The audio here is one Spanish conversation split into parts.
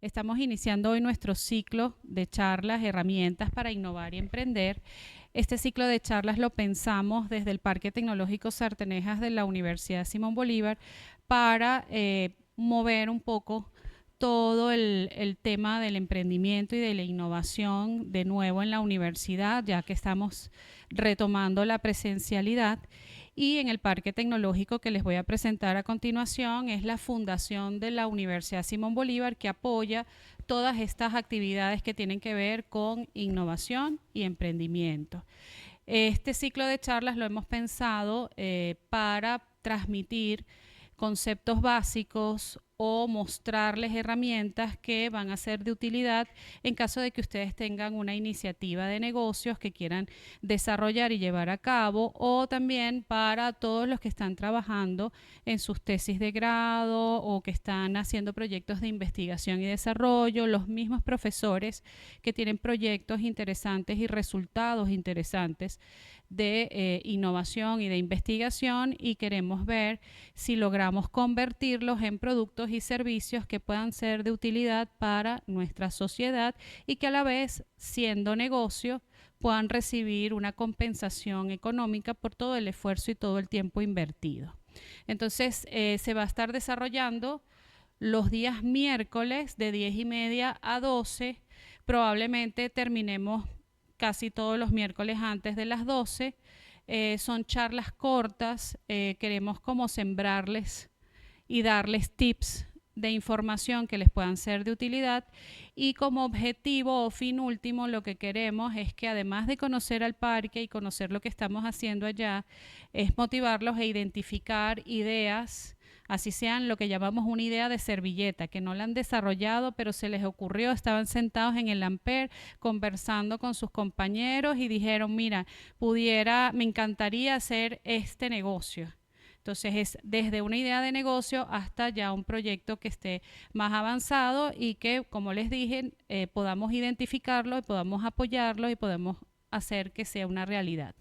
Estamos iniciando hoy nuestro ciclo de charlas, herramientas para innovar y emprender. Este ciclo de charlas lo pensamos desde el Parque Tecnológico Sartenejas de la Universidad Simón Bolívar para mover un poco todo el tema del emprendimiento y de la innovación de nuevo en la universidad, ya que estamos retomando la presencialidad. Y en el Parque Tecnológico que les voy a presentar a continuación es la fundación de la Universidad Simón Bolívar, que apoya todas estas actividades que tienen que ver con innovación y emprendimiento. Este ciclo de charlas lo hemos pensado para transmitir conceptos básicos o mostrarles herramientas que van a ser de utilidad en caso de que ustedes tengan una iniciativa de negocios que quieran desarrollar y llevar a cabo, o también para todos los que están trabajando en sus tesis de grado o que están haciendo proyectos de investigación y desarrollo, los mismos profesores que tienen proyectos interesantes y resultados interesantes de innovación y de investigación, y queremos ver si logramos convertirlos en productos y servicios que puedan ser de utilidad para nuestra sociedad y que a la vez, siendo negocio, puedan recibir una compensación económica por todo el esfuerzo y todo el tiempo invertido. Entonces, se va a estar desarrollando los días miércoles de 10:30 a 12. Probablemente terminemos casi todos los miércoles antes de las 12. Son charlas cortas, queremos como sembrarles y darles tips de información que les puedan ser de utilidad, y como objetivo o fin último lo que queremos es que, además de conocer al parque y conocer lo que estamos haciendo allá, es motivarlos a identificar ideas, así sean lo que llamamos una idea de servilleta, que no la han desarrollado, pero se les ocurrió, estaban sentados en el Ampere conversando con sus compañeros y dijeron, mira, me encantaría hacer este negocio. Entonces es desde una idea de negocio hasta ya un proyecto que esté más avanzado y que, como les dije, podamos identificarlo y podamos apoyarlo y podemos hacer que sea una realidad.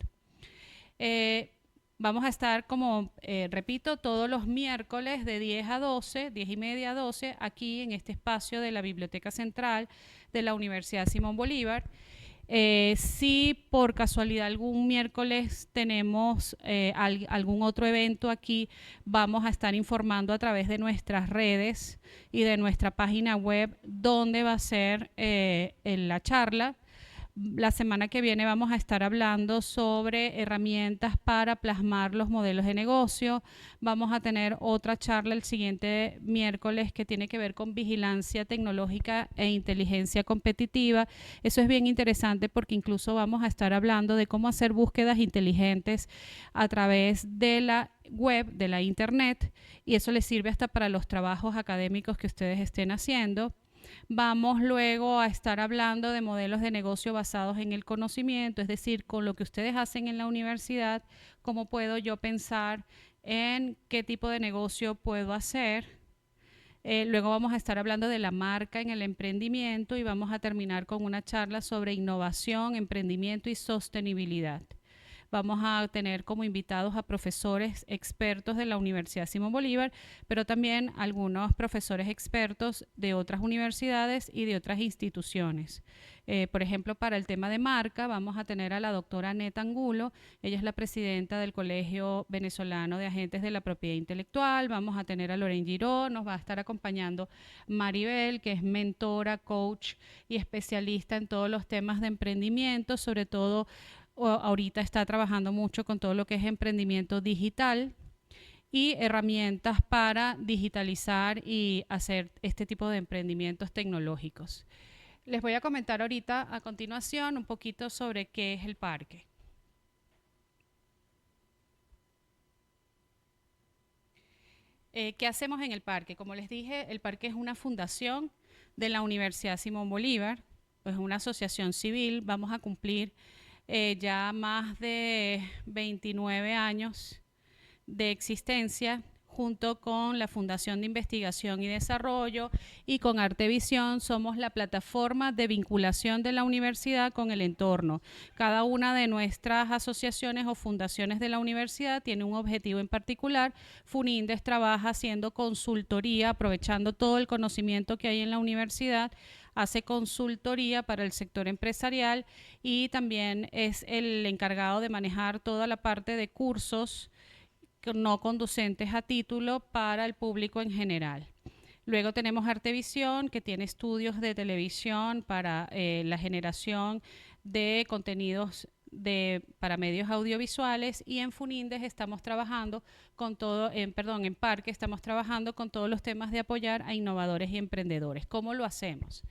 Vamos a estar, como repito, todos los miércoles de 10 a 12, 10:30 a 12, aquí en este espacio de la Biblioteca Central de la Universidad Simón Bolívar. Si por casualidad algún miércoles tenemos algún otro evento aquí, vamos a estar informando a través de nuestras redes y de nuestra página web dónde va a ser la charla. La semana que viene vamos a estar hablando sobre herramientas para plasmar los modelos de negocio. Vamos a tener otra charla el siguiente miércoles que tiene que ver con vigilancia tecnológica e inteligencia competitiva. Eso es bien interesante porque incluso vamos a estar hablando de cómo hacer búsquedas inteligentes a través de la web, de la internet, y eso les sirve hasta para los trabajos académicos que ustedes estén haciendo. Vamos luego a estar hablando de modelos de negocio basados en el conocimiento, es decir, con lo que ustedes hacen en la universidad, cómo puedo yo pensar en qué tipo de negocio puedo hacer. Luego vamos a estar hablando de la marca en el emprendimiento y vamos a terminar con una charla sobre innovación, emprendimiento y sostenibilidad. Vamos a tener como invitados a profesores expertos de la Universidad Simón Bolívar, pero también algunos profesores expertos de otras universidades y de otras instituciones. Por ejemplo, para el tema de marca vamos a tener a la doctora Neta Angulo. Ella es la presidenta del Colegio Venezolano de Agentes de la Propiedad Intelectual. Vamos a tener a Loren Giró, nos va a estar acompañando Maribel, que es mentora, coach y especialista en todos los temas de emprendimiento, sobre todo ahorita está trabajando mucho con todo lo que es emprendimiento digital y herramientas para digitalizar y hacer este tipo de emprendimientos tecnológicos. Les voy a comentar ahorita a continuación un poquito sobre qué es el parque. ¿Qué hacemos en el parque? Como les dije, el parque es una fundación de la Universidad Simón Bolívar, es una asociación civil. Vamos a cumplir ya más de 29 años de existencia. junto con la Fundación de Investigación y Desarrollo y con Artevisión, somos la plataforma de vinculación de la universidad con el entorno. Cada una de nuestras asociaciones o fundaciones de la universidad tiene un objetivo en particular. FUNINDES trabaja haciendo consultoría, aprovechando todo el conocimiento que hay en la universidad, hace consultoría para el sector empresarial y también es el encargado de manejar toda la parte de cursos no conducentes a título para el público en general. Luego tenemos Artevisión, que tiene estudios de televisión para la generación de contenidos para medios audiovisuales, y en FUNINDES estamos trabajando con todo, en Parque estamos trabajando con todos los temas de apoyar a innovadores y emprendedores. ¿Cómo lo hacemos?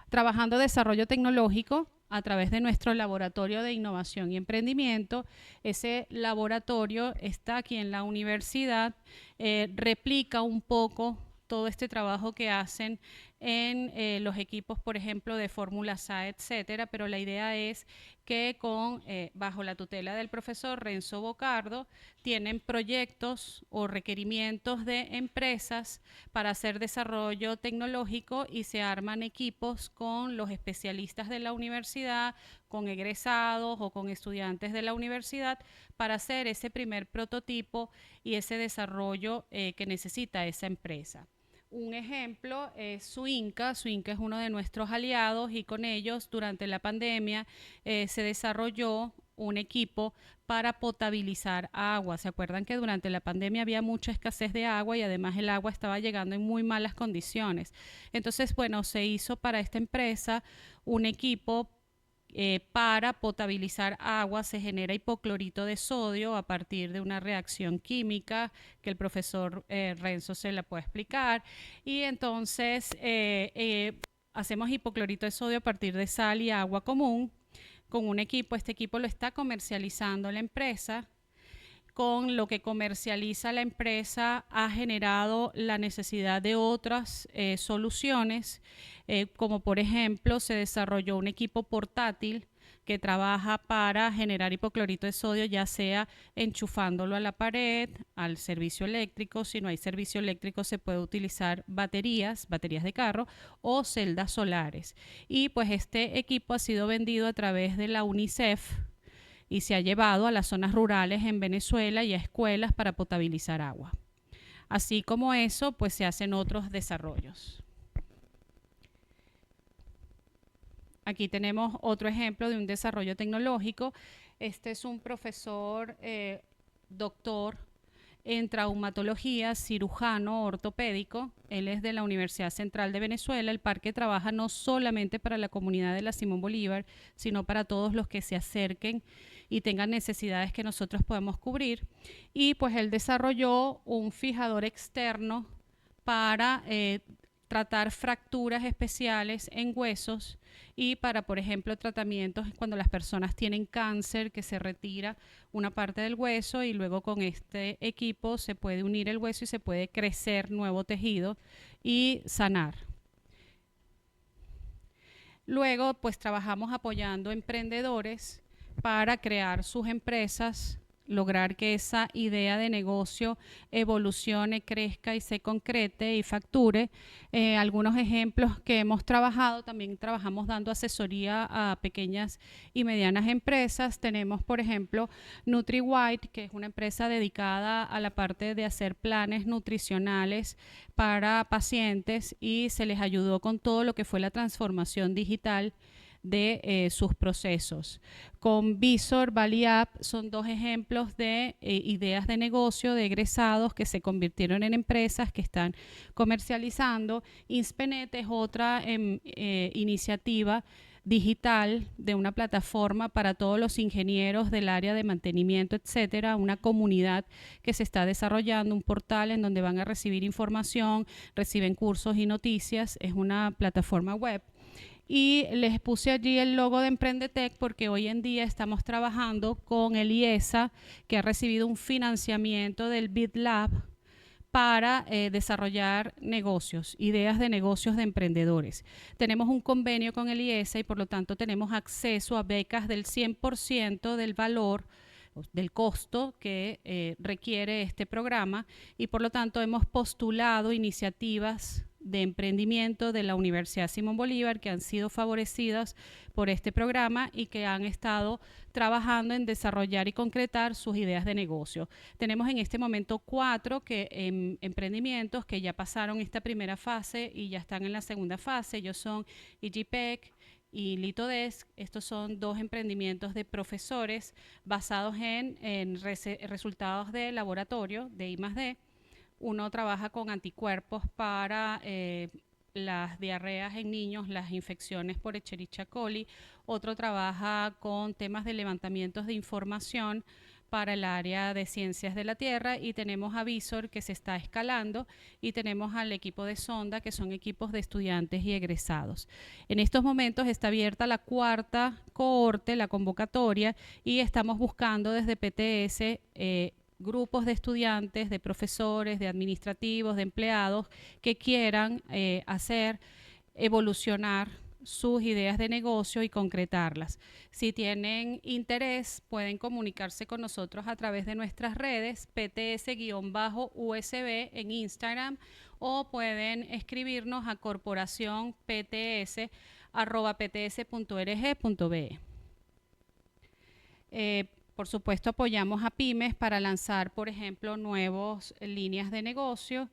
Trabajando desarrollo tecnológico a través de nuestro laboratorio de innovación y emprendimiento. Ese laboratorio está aquí en la universidad, replica un poco todo este trabajo que hacen en los equipos, por ejemplo, de Fórmula SA, etcétera, pero la idea es que bajo la tutela del profesor Renzo Bocardo, tienen proyectos o requerimientos de empresas para hacer desarrollo tecnológico y se arman equipos con los especialistas de la universidad, con egresados o con estudiantes de la universidad para hacer ese primer prototipo y ese desarrollo que necesita esa empresa. Un ejemplo es Suinca. Suinca es uno de nuestros aliados y con ellos durante la pandemia se desarrolló un equipo para potabilizar agua. ¿Se acuerdan que durante la pandemia había mucha escasez de agua y además el agua estaba llegando en muy malas condiciones? Entonces, bueno, se hizo para esta empresa un equipo para potabilizar agua. Se genera hipoclorito de sodio a partir de una reacción química que el profesor Renzo se la puede explicar, y entonces hacemos hipoclorito de sodio a partir de sal y agua común con un equipo. Este equipo lo está comercializando la empresa. Con lo que comercializa la empresa ha generado la necesidad de otras soluciones, como por ejemplo se desarrolló un equipo portátil que trabaja para generar hipoclorito de sodio, ya sea enchufándolo a la pared, al servicio eléctrico. Si no hay servicio eléctrico se puede utilizar baterías de carro o celdas solares. Y pues este equipo ha sido vendido a través de la UNICEF y se ha llevado a las zonas rurales en Venezuela y a escuelas para potabilizar agua. Así como eso, pues se hacen otros desarrollos. Aquí tenemos otro ejemplo de un desarrollo tecnológico. Este es un profesor, doctor en traumatología, cirujano ortopédico. Él es de la Universidad Central de Venezuela. El parque trabaja no solamente para la comunidad de la Simón Bolívar, sino para todos los que se acerquen y tengan necesidades que nosotros podemos cubrir. Y pues él desarrolló un fijador externo para tratar fracturas especiales en huesos y para, por ejemplo, tratamientos cuando las personas tienen cáncer, que se retira una parte del hueso y luego con este equipo se puede unir el hueso y se puede crecer nuevo tejido y sanar. Luego, pues trabajamos apoyando emprendedores para crear sus empresas, lograr que esa idea de negocio evolucione, crezca y se concrete y facture. Algunos ejemplos que hemos trabajado: también trabajamos dando asesoría a pequeñas y medianas empresas. Tenemos, por ejemplo, NutriWhite, que es una empresa dedicada a la parte de hacer planes nutricionales para pacientes y se les ayudó con todo lo que fue la transformación digital de sus procesos. Con Visor, Valley App son dos ejemplos de ideas de negocio de egresados que se convirtieron en empresas que están comercializando. Inspenet es otra iniciativa digital de una plataforma para todos los ingenieros del área de mantenimiento, etcétera, una comunidad que se está desarrollando, un portal en donde van a recibir información, reciben cursos y noticias. Es una plataforma web. Y les puse allí el logo de Emprendetec porque hoy en día estamos trabajando con el IESA, que ha recibido un financiamiento del BitLab para desarrollar negocios, ideas de negocios de emprendedores. Tenemos un convenio con el IESA y por lo tanto tenemos acceso a becas del 100% del valor del costo que requiere este programa y por lo tanto hemos postulado iniciativas de emprendimiento de la Universidad Simón Bolívar que han sido favorecidas por este programa y que han estado trabajando en desarrollar y concretar sus ideas de negocio. Tenemos en este momento 4 emprendimientos que ya pasaron esta primera fase y ya están en la segunda fase. Ellos son EGPEC y Litodesk. Estos son 2 emprendimientos de profesores basados en resultados de laboratorio de I+D. Uno trabaja con anticuerpos para las diarreas en niños, las infecciones por Escherichia coli. Otro trabaja con temas de levantamientos de información para el área de ciencias de la Tierra, y tenemos a Visor, que se está escalando, y tenemos al equipo de Sonda, que son equipos de estudiantes y egresados. En estos momentos está abierta la 4ª cohorte, la convocatoria, y estamos buscando desde PTS grupos de estudiantes, de profesores, de administrativos, de empleados que quieran evolucionar sus ideas de negocio y concretarlas. Si tienen interés, pueden comunicarse con nosotros a través de nuestras redes, PTS-USB en Instagram, o pueden escribirnos a corporacionpts@pts.org.be. Por supuesto, apoyamos a pymes para lanzar, por ejemplo, nuevas líneas de negocio.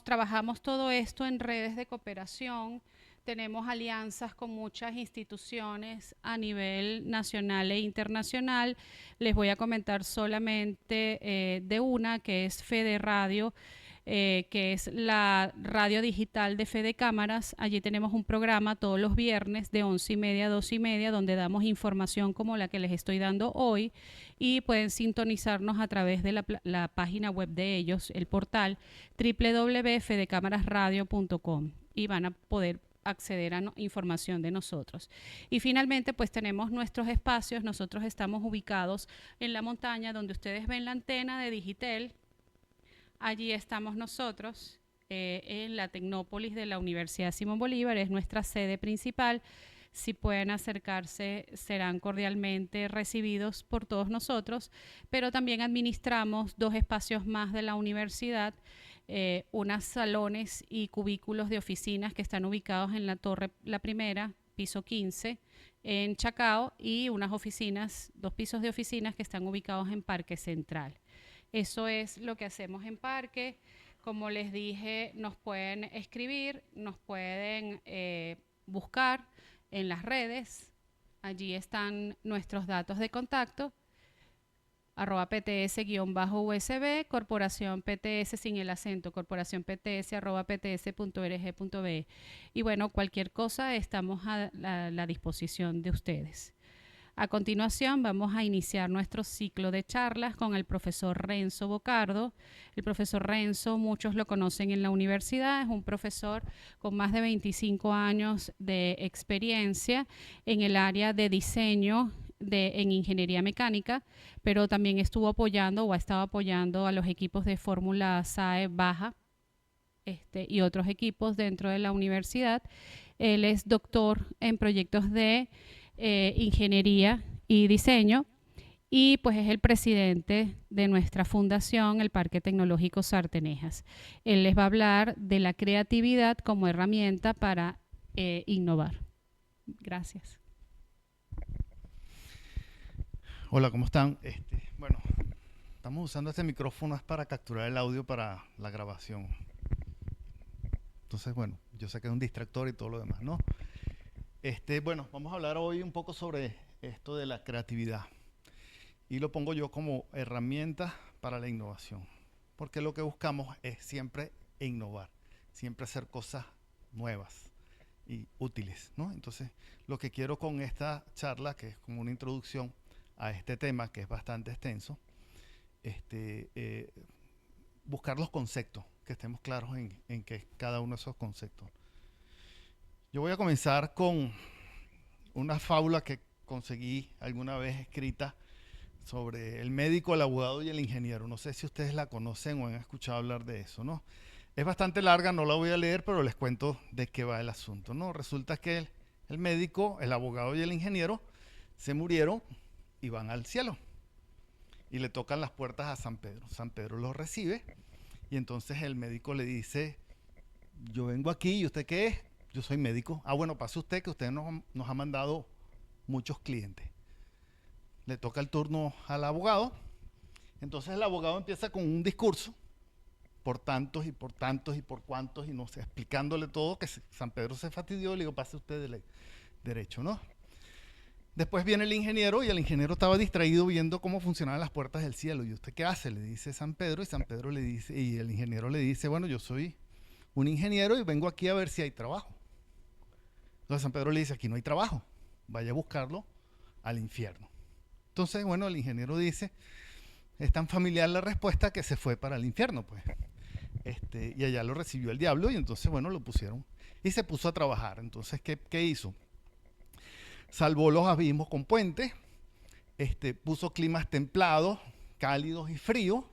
Trabajamos todo esto en redes de cooperación. Tenemos alianzas con muchas instituciones a nivel nacional e internacional. Les voy a comentar solamente de una, que es Fede Radio, que es la radio digital de Fede Cámaras. Allí tenemos un programa todos los viernes de 11:30 a 2:30, donde damos información como la que les estoy dando hoy, y pueden sintonizarnos a través de la página web de ellos, el portal www.fedecamarasradio.com, y van a poder acceder a información de nosotros. Y finalmente, pues tenemos nuestros espacios. Nosotros estamos ubicados en la montaña donde ustedes ven la antena de Digitel. Allí estamos nosotros, en la Tecnópolis de la Universidad Simón Bolívar, es nuestra sede principal. Si pueden acercarse, serán cordialmente recibidos por todos nosotros, pero también administramos 2 espacios más de la universidad, unos salones y cubículos de oficinas que están ubicados en la torre, la primera, piso 15, en Chacao, y unas oficinas, 2 pisos de oficinas que están ubicados en Parque Central. Eso es lo que hacemos en Parque. Como les dije, nos pueden escribir, nos pueden buscar en las redes. Allí están nuestros datos de contacto. @PTS-USB, Corporación PTS sin el acento, Corporación PTS @pts.org.be. Y bueno, cualquier cosa estamos a la disposición de ustedes. A continuación vamos a iniciar nuestro ciclo de charlas con el profesor Renzo Bocardo. El profesor Renzo, muchos lo conocen en la universidad, es un profesor con más de 25 años de experiencia en el área de diseño en ingeniería mecánica, pero también estuvo apoyando o ha estado apoyando a los equipos de Fórmula SAE Baja y otros equipos dentro de la universidad. Él es doctor en proyectos de ingeniería y diseño, y pues es el presidente de nuestra fundación, el Parque Tecnológico Sartenejas. Él les va a hablar de la creatividad como herramienta para innovar. Gracias. Hola, ¿cómo están? Bueno, estamos usando este micrófono para capturar el audio para la grabación. Entonces, bueno, yo sé que es un distractor y todo lo demás, ¿no? Bueno, vamos a hablar hoy un poco sobre esto de la creatividad, y lo pongo yo como herramienta para la innovación, porque lo que buscamos es siempre innovar, siempre hacer cosas nuevas y útiles, ¿no? Entonces, lo que quiero con esta charla, que es como una introducción a este tema que es bastante extenso, buscar los conceptos, que estemos claros en que cada uno de esos conceptos. Yo voy a comenzar con una fábula que conseguí alguna vez escrita sobre el médico, el abogado y el ingeniero. No sé si ustedes la conocen o han escuchado hablar de eso, ¿no? Es bastante larga, no la voy a leer, pero les cuento de qué va el asunto, ¿no? Resulta que el médico, el abogado y el ingeniero se murieron y van al cielo. y le tocan las puertas a San Pedro. San Pedro los recibe y entonces el médico le dice, yo vengo aquí, ¿y usted qué es? Yo soy médico. Ah, bueno, pase usted, que usted nos ha mandado muchos clientes. Le toca el turno al abogado. Entonces el abogado empieza con un discurso, por tantos y por tantos y por cuantos, y no sé, explicándole todo, que San Pedro se fastidió y le digo, pase usted de derecho, ¿no? Después viene el ingeniero y el ingeniero estaba distraído viendo cómo funcionaban las puertas del cielo. ¿Y usted qué hace? Le dice San Pedro, y San Pedro le dice, y el ingeniero le dice, bueno, yo soy un ingeniero y vengo aquí a ver si hay trabajo. Entonces San Pedro le dice, aquí no hay trabajo, vaya a buscarlo al infierno. Entonces, bueno, el ingeniero dice, es tan familiar la respuesta que se fue para el infierno, pues. Y allá lo recibió el diablo y entonces, bueno, lo pusieron y se puso a trabajar. Entonces, ¿qué hizo? Salvó los abismos con puentes, puso climas templados, cálidos y fríos,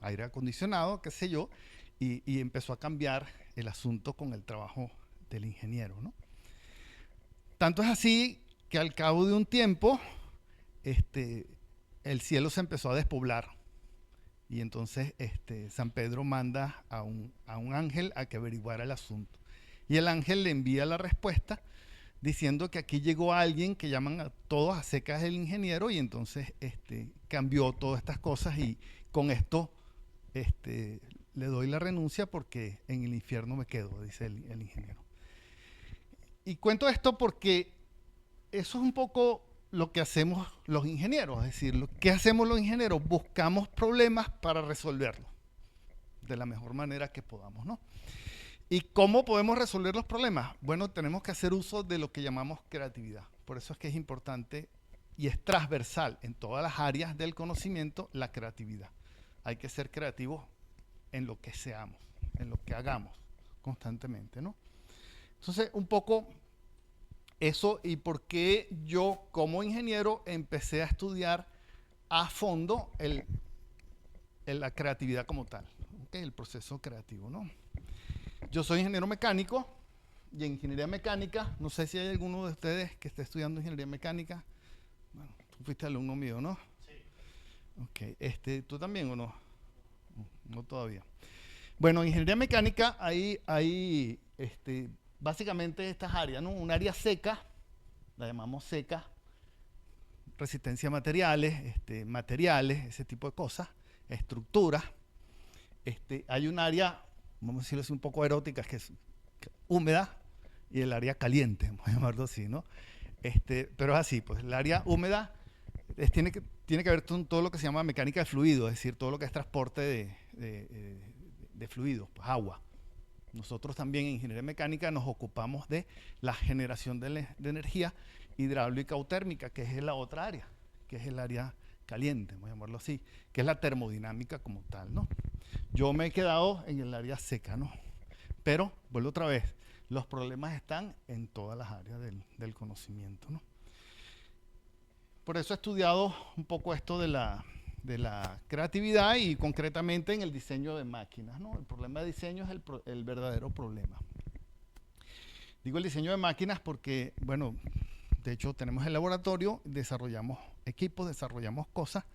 aire acondicionado, qué sé yo, y empezó a cambiar el asunto con el trabajo del ingeniero, ¿no? Tanto es así que al cabo de un tiempo, el cielo se empezó a despoblar. Y entonces San Pedro manda a un ángel a que averiguara el asunto. Y el ángel le envía la respuesta diciendo que aquí llegó alguien que llaman a todos a secas el ingeniero, y entonces cambió todas estas cosas, y con esto le doy la renuncia porque en el infierno me quedo, dice el ingeniero. Y cuento esto porque eso es un poco lo que hacemos los ingenieros, es decir, ¿qué hacemos los ingenieros? Buscamos problemas para resolverlos de la mejor manera que podamos, ¿no? ¿Y cómo podemos resolver los problemas? Bueno, tenemos que hacer uso de lo que llamamos creatividad. Por eso es que es importante y es transversal en todas las áreas del conocimiento la creatividad. Hay que ser creativos en lo que seamos, en lo que hagamos constantemente, ¿no? Entonces, un poco eso, y por qué yo como ingeniero empecé a estudiar a fondo la creatividad como tal, ¿okay? El proceso creativo, ¿no? Yo soy ingeniero mecánico, y en ingeniería mecánica, no sé si hay alguno de ustedes que esté estudiando ingeniería mecánica. Bueno, tú fuiste alumno mío, ¿no? Sí. Ok, ¿tú también o no? No todavía. Bueno, en ingeniería mecánica hay básicamente estas áreas, ¿no? Un área seca, la llamamos seca, resistencia a materiales, materiales, ese tipo de cosas, estructuras. Hay un área, vamos a decirlo así, un poco erótica, que es húmeda, y el área caliente, vamos a llamarlo así, ¿no? Pero es así, pues el área húmeda tiene que ver con todo lo que se llama mecánica de fluido, es decir, todo lo que es transporte de fluidos, pues agua. Nosotros también en ingeniería mecánica nos ocupamos de la generación de energía hidráulica o térmica, que es la otra área, que es el área caliente, vamos a llamarlo así, que es la termodinámica como tal, ¿no? Yo me he quedado en el área seca, ¿no? Pero, vuelvo otra vez, los problemas están en todas las áreas del conocimiento, ¿no? Por eso he estudiado un poco esto de la creatividad, y concretamente en el diseño de máquinas, ¿no? El problema de diseño es el verdadero problema. Digo el diseño de máquinas porque, bueno, de hecho tenemos el laboratorio, desarrollamos equipos, desarrollamos cosas.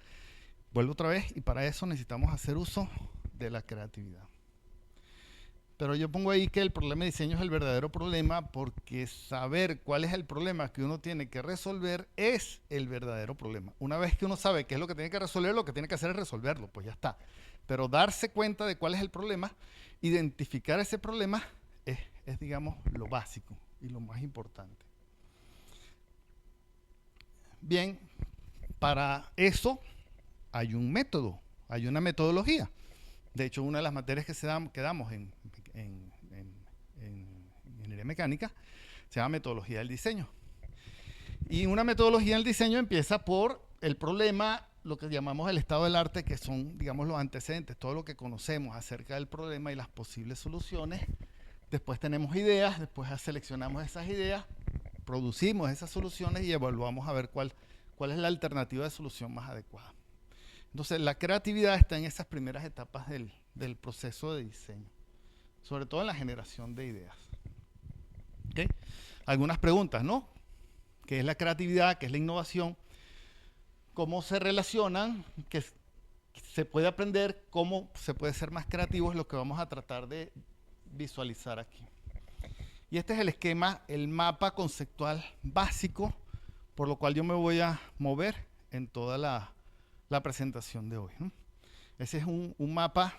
Vuelvo otra vez, y para eso necesitamos hacer uso de la creatividad. Pero yo pongo ahí que el problema de diseño es el verdadero problema, porque saber cuál es el problema que uno tiene que resolver es el verdadero problema. Una vez que uno sabe qué es lo que tiene que resolver, lo que tiene que hacer es resolverlo, pues ya está. Pero darse cuenta de cuál es el problema, identificar ese problema, es digamos, lo básico y lo más importante. Bien, para eso hay un método, hay una metodología. De hecho, una de las materias que damos en ingeniería mecánica se llama metodología del diseño. Y una metodología del diseño empieza por el problema, lo que llamamos el estado del arte, que son, digamos, los antecedentes, todo lo que conocemos acerca del problema y las posibles soluciones. Después tenemos ideas, después seleccionamos esas ideas, producimos esas soluciones y evaluamos a ver cuál es la alternativa de solución más adecuada. Entonces, la creatividad está en esas primeras etapas del proceso de diseño, sobre todo en la generación de ideas. ¿Okay? Algunas preguntas, ¿no? ¿Qué es la creatividad? ¿Qué es la innovación? ¿Cómo se relacionan? se puede aprender cómo se puede ser más creativo, es lo que vamos a tratar de visualizar aquí. Y este es el esquema, el mapa conceptual básico, por lo cual yo me voy a mover en toda la presentación de hoy, ¿no? Ese es un mapa,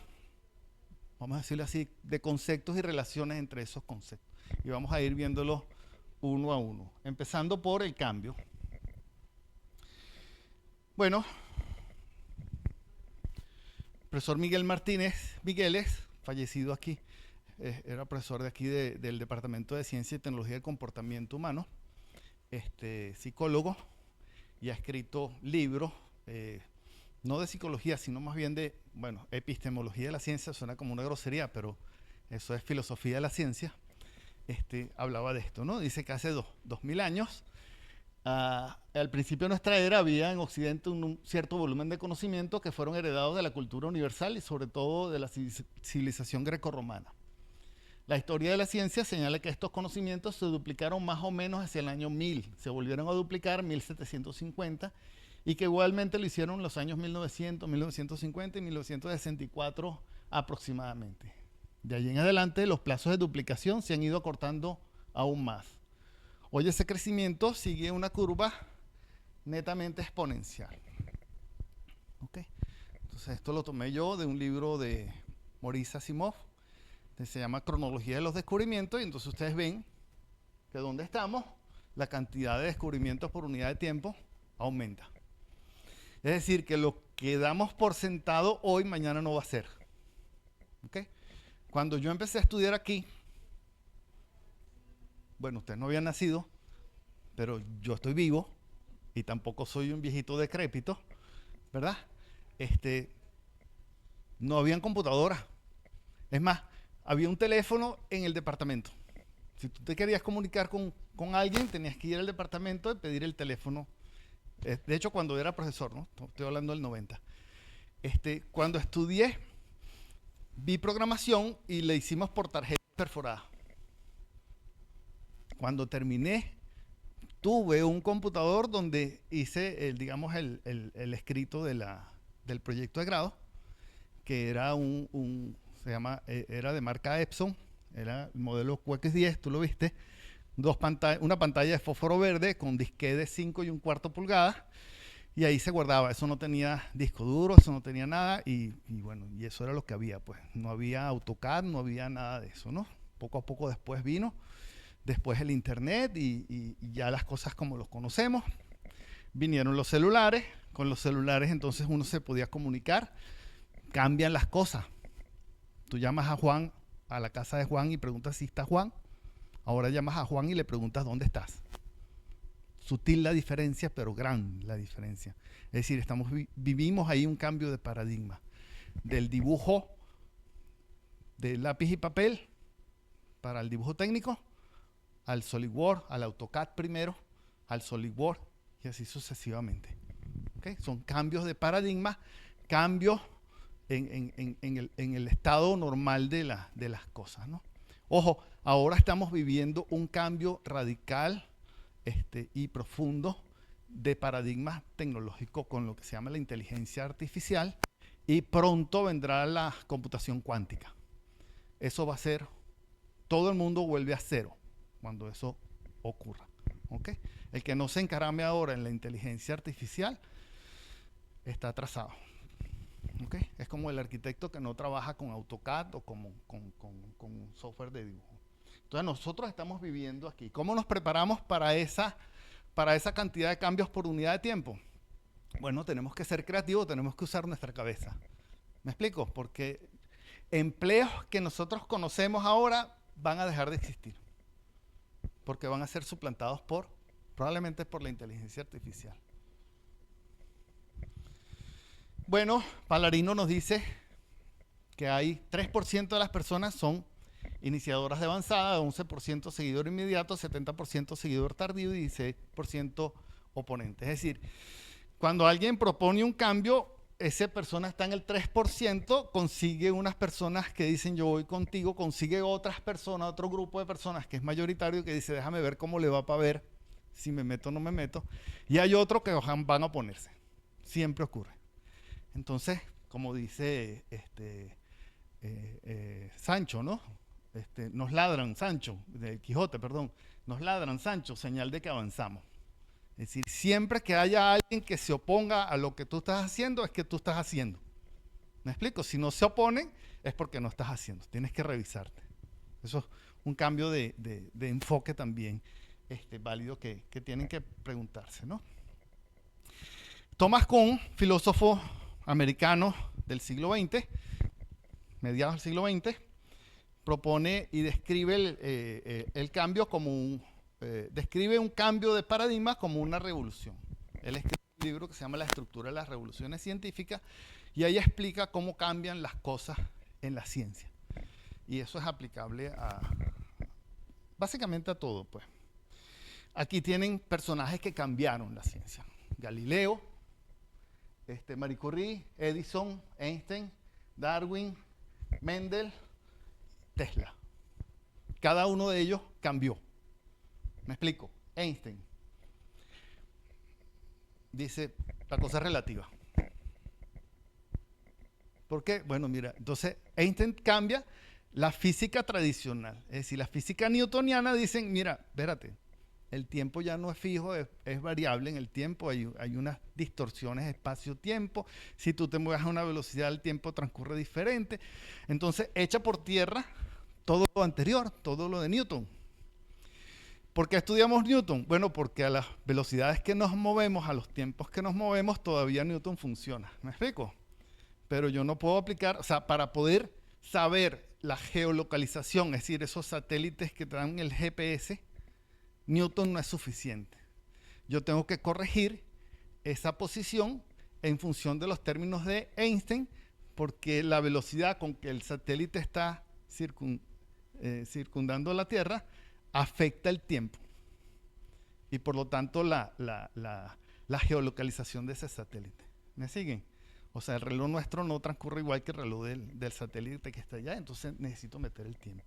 vamos a decirlo así, de conceptos y relaciones entre esos conceptos. Y vamos a ir viéndolos uno a uno, empezando por el cambio. Bueno, profesor Miguel Martínez Migueles, fallecido aquí, era profesor de aquí del Departamento de Ciencia y Tecnología del Comportamiento Humano, psicólogo, y ha escrito libros, no de psicología, sino más bien de, bueno, epistemología de la ciencia, suena como una grosería, pero eso es filosofía de la ciencia. Hablaba de esto, ¿no? Dice que hace 2000 años, al principio de nuestra era, había en Occidente un cierto volumen de conocimientos que fueron heredados de la cultura universal y sobre todo de la civilización grecorromana. La historia de la ciencia señala que estos conocimientos se duplicaron más o menos hacia el año 1000, se volvieron a duplicar en 1750 y que igualmente lo hicieron en los años 1900, 1950 y 1964 aproximadamente. De allí en adelante los plazos de duplicación se han ido acortando aún más. Hoy ese crecimiento sigue una curva netamente exponencial. ¿Okay? Entonces esto lo tomé yo de un libro de Maurice Asimov, que se llama Cronología de los Descubrimientos, y entonces ustedes ven que donde estamos, la cantidad de descubrimientos por unidad de tiempo aumenta. Es decir, que lo que damos por sentado hoy, mañana no va a ser. ¿Okay? Cuando yo empecé a estudiar aquí, bueno, ustedes no habían nacido, pero yo estoy vivo y tampoco soy un viejito decrépito, ¿verdad? No habían computadoras. Es más, había un teléfono en el departamento. Si tú te querías comunicar con alguien, tenías que ir al departamento y pedir el teléfono. De hecho, cuando era profesor, ¿no? Estoy hablando del 90. Cuando estudié, vi programación y le hicimos por tarjeta perforada. Cuando terminé, tuve un computador donde hice, el escrito del proyecto de grado, que era era de marca Epson, era el modelo QX10, tú lo viste, una pantalla de fósforo verde con disquete de 5 1/4 pulgadas, y ahí se guardaba. Eso no tenía disco duro, eso no tenía nada, y bueno, y eso era lo que había, pues. No había AutoCAD, no había nada de eso, ¿no? Poco a poco después vino, después el internet y ya las cosas como los conocemos. Vinieron los celulares, con los celulares entonces uno se podía comunicar, cambian las cosas. Tú llamas a Juan, a la casa de Juan y preguntas si está Juan. Ahora llamas a Juan y le preguntas dónde estás. Sutil la diferencia, pero gran la diferencia. Es decir, vivimos ahí un cambio de paradigma. Del dibujo de lápiz y papel para el dibujo técnico, al SolidWorks, al AutoCAD primero, al SolidWorks y así sucesivamente. ¿Okay? Son cambios de paradigma, cambios en el estado normal de las cosas, ¿no? Ojo, ahora estamos viviendo un cambio radical y profundo de paradigma tecnológico con lo que se llama la inteligencia artificial, y pronto vendrá la computación cuántica. Eso va a ser, todo el mundo vuelve a cero cuando eso ocurra. ¿Okay? El que no se encarame ahora en la inteligencia artificial está atrasado. ¿Okay? Es como el arquitecto que no trabaja con AutoCAD o con software de dibujo. Entonces nosotros estamos viviendo aquí. ¿Cómo nos preparamos para esa cantidad de cambios por unidad de tiempo? Bueno, tenemos que ser creativos, tenemos que usar nuestra cabeza. ¿Me explico? Porque empleos que nosotros conocemos ahora van a dejar de existir. Porque van a ser suplantados probablemente por la inteligencia artificial. Bueno, Palarino nos dice que hay 3% de las personas son iniciadoras de avanzada, 11% seguidor inmediato, 70% seguidor tardío y 16% oponente. Es decir, cuando alguien propone un cambio, esa persona está en el 3%, consigue unas personas que dicen yo voy contigo, consigue otras personas, otro grupo de personas que es mayoritario que dice déjame ver cómo le va para ver si me meto o no me meto, y hay otro que van a oponerse. Siempre ocurre. Entonces, como dice Sancho, ¿no? Nos ladran, Sancho, de Quijote, perdón, nos ladran, Sancho, señal de que avanzamos. Es decir, siempre que haya alguien que se oponga a lo que tú estás haciendo, es que tú estás haciendo. ¿Me explico? Si no se oponen, es porque no estás haciendo. Tienes que revisarte. Eso es un cambio de enfoque también válido que tienen que preguntarse, ¿no? Thomas Kuhn, filósofo americano del siglo XX, mediados del siglo XX, propone y describe el cambio como describe un cambio de paradigma como una revolución. Él escribe un libro que se llama La estructura de las revoluciones científicas y ahí explica cómo cambian las cosas en la ciencia. Y eso es aplicable básicamente a todo, pues. Aquí tienen personajes que cambiaron la ciencia. Galileo, Marie Curie, Edison, Einstein, Darwin, Mendel, Tesla. Cada uno de ellos cambió. ¿Me explico? Einstein dice, la cosa es relativa. ¿Por qué? Bueno, mira, entonces Einstein cambia la física tradicional. Es decir, la física newtoniana dicen, mira, espérate, el tiempo ya no es fijo, es variable en el tiempo, hay unas distorsiones espacio-tiempo. Si tú te mueves a una velocidad, el tiempo transcurre diferente. Entonces, echa por tierra todo lo anterior, todo lo de Newton. ¿Por qué estudiamos Newton? Bueno, porque a las velocidades que nos movemos, a los tiempos que nos movemos, todavía Newton funciona. ¿Me explico? Pero yo no puedo aplicar, o sea, para poder saber la geolocalización, es decir, esos satélites que traen el GPS, Newton no es suficiente. Yo tengo que corregir esa posición en función de los términos de Einstein, porque la velocidad con que el satélite está circundando la Tierra afecta el tiempo y por lo tanto la geolocalización de ese satélite. ¿Me siguen? O sea, el reloj nuestro no transcurre igual que el reloj del satélite que está allá, entonces necesito meter el tiempo.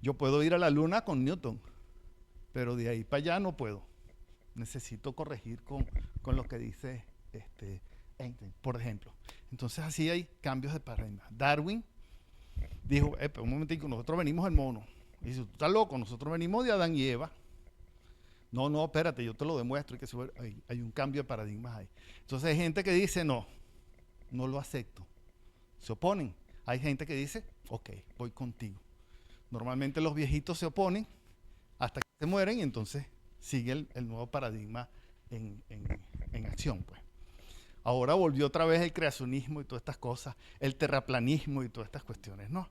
Yo puedo ir a la Luna con Newton, pero de ahí para allá no puedo. Necesito corregir con lo que dice Einstein, por ejemplo. Entonces así hay cambios de paradigma. Darwin dijo, un momentico, nosotros venimos del mono. Y dice, tú estás loco, nosotros venimos de Adán y Eva. No, espérate, yo te lo demuestro. Y que hay un cambio de paradigmas ahí. Entonces hay gente que dice, no lo acepto. Se oponen. Hay gente que dice, ok, voy contigo. Normalmente los viejitos se oponen hasta que se mueren y entonces sigue el nuevo paradigma en acción, pues. Ahora volvió otra vez el creacionismo y todas estas cosas, el terraplanismo y todas estas cuestiones, ¿no?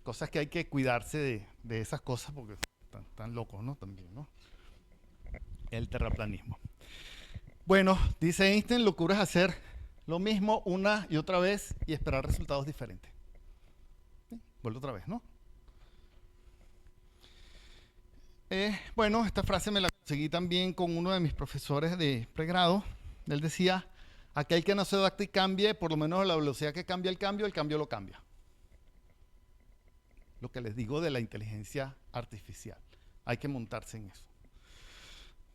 Cosas que hay que cuidarse de esas cosas porque están locos, ¿no? También, ¿no? El terraplanismo. Bueno, dice Einstein, locura es hacer lo mismo una y otra vez y esperar resultados diferentes. ¿Sí? Vuelvo otra vez, ¿no? Bueno, esta frase me la conseguí también con uno de mis profesores de pregrado. Él decía, aquel que no se adapte y cambie, por lo menos a la velocidad que cambia el cambio lo cambia. Lo que les digo de la inteligencia artificial. Hay que montarse en eso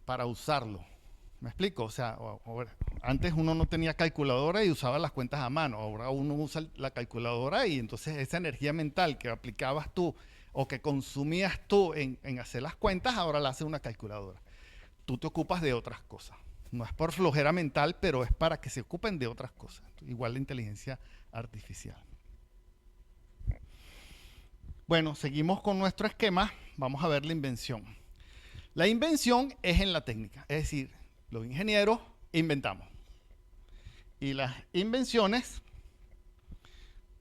para usarlo. ¿Me explico? O sea, antes uno no tenía calculadora y usaba las cuentas a mano. Ahora uno usa la calculadora y entonces esa energía mental que aplicabas tú o que consumías tú en hacer las cuentas, ahora la hace una calculadora. Tú te ocupas de otras cosas. No es por flojera mental, pero es para que se ocupen de otras cosas. Igual la inteligencia artificial. Bueno, seguimos con nuestro esquema. Vamos a ver la invención. La invención es en la técnica, es decir, los ingenieros inventamos. Y las invenciones,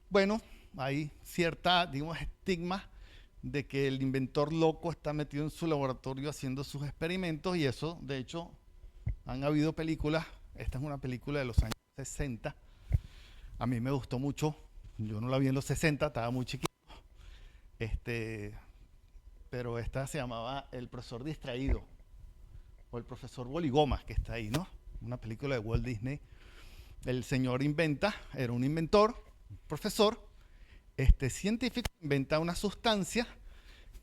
bueno, hay cierta, digamos, estigma de que el inventor loco está metido en su laboratorio haciendo sus experimentos y eso, de hecho, han habido películas. Esta es una película de los años 60. A mí me gustó mucho. Yo no la vi en los 60, estaba muy chiquito. Pero esta se llamaba El profesor distraído o El profesor Boligomas, que está ahí, ¿no? Una película de Walt Disney. El señor inventa, era un inventor, un profesor, científico, inventa una sustancia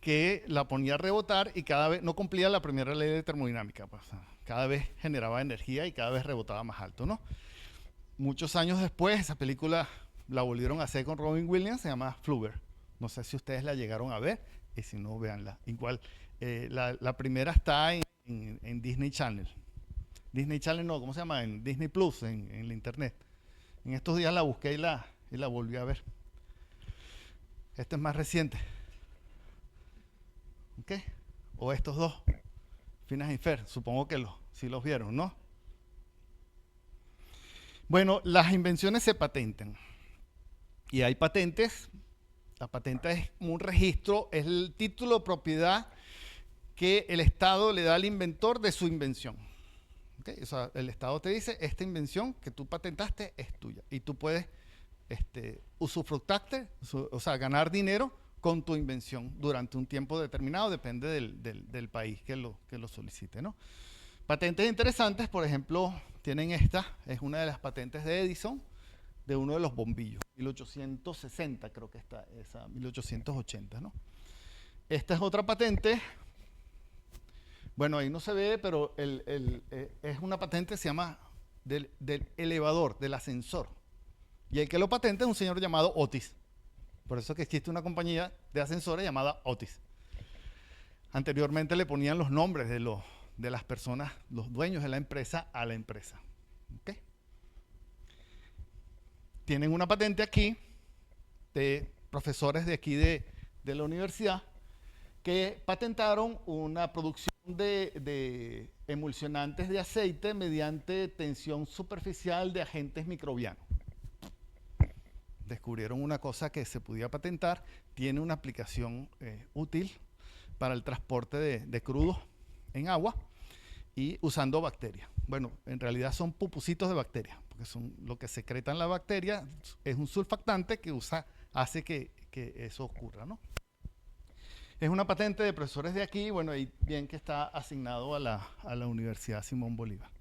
que la ponía a rebotar y cada vez no cumplía la primera ley de termodinámica, pues, cada vez generaba energía y cada vez rebotaba más alto, ¿no? Muchos años después, esa película la volvieron a hacer con Robin Williams, se llama Flubber. No sé si ustedes la llegaron a ver, y si no, véanla. Igual, la primera está en Disney Channel. Disney Channel no, ¿cómo se llama? En Disney Plus, en la internet. En estos días la busqué y la volví a ver. Este es más reciente. ¿Ok? O estos dos. Phineas y Ferb, supongo que sí los vieron, ¿no? Bueno, las invenciones se patentan. Y hay patentes. La patente es un registro, es el título de propiedad que el Estado le da al inventor de su invención. ¿Okay? O sea, el Estado te dice, esta invención que tú patentaste es tuya. Y tú puedes usufructarte, o sea, ganar dinero con tu invención durante un tiempo determinado, depende del país que lo solicite, ¿no? Patentes interesantes, por ejemplo, tienen esta, es una de las patentes de Edison, de uno de los bombillos, 1860 creo que está, esa 1880, ¿no? Esta es otra patente, bueno, ahí no se ve, pero es una patente que se llama del elevador, del ascensor. Y el que lo patenta es un señor llamado Otis. Por eso que existe una compañía de ascensores llamada Otis. Anteriormente le ponían los nombres de las personas, los dueños de la empresa, a la empresa. ¿Okay? Tienen una patente aquí de profesores de aquí de la universidad que patentaron una producción de emulsionantes de aceite mediante tensión superficial de agentes microbianos. Descubrieron una cosa que se podía patentar, tiene una aplicación útil para el transporte de crudos en agua y usando bacterias. Bueno, en realidad son pupucitos de bacterias, porque son lo que secretan la bacteria, es un surfactante que hace que eso ocurra, ¿no? Es una patente de profesores de aquí, bueno, y bien que está asignado a la Universidad Simón Bolívar.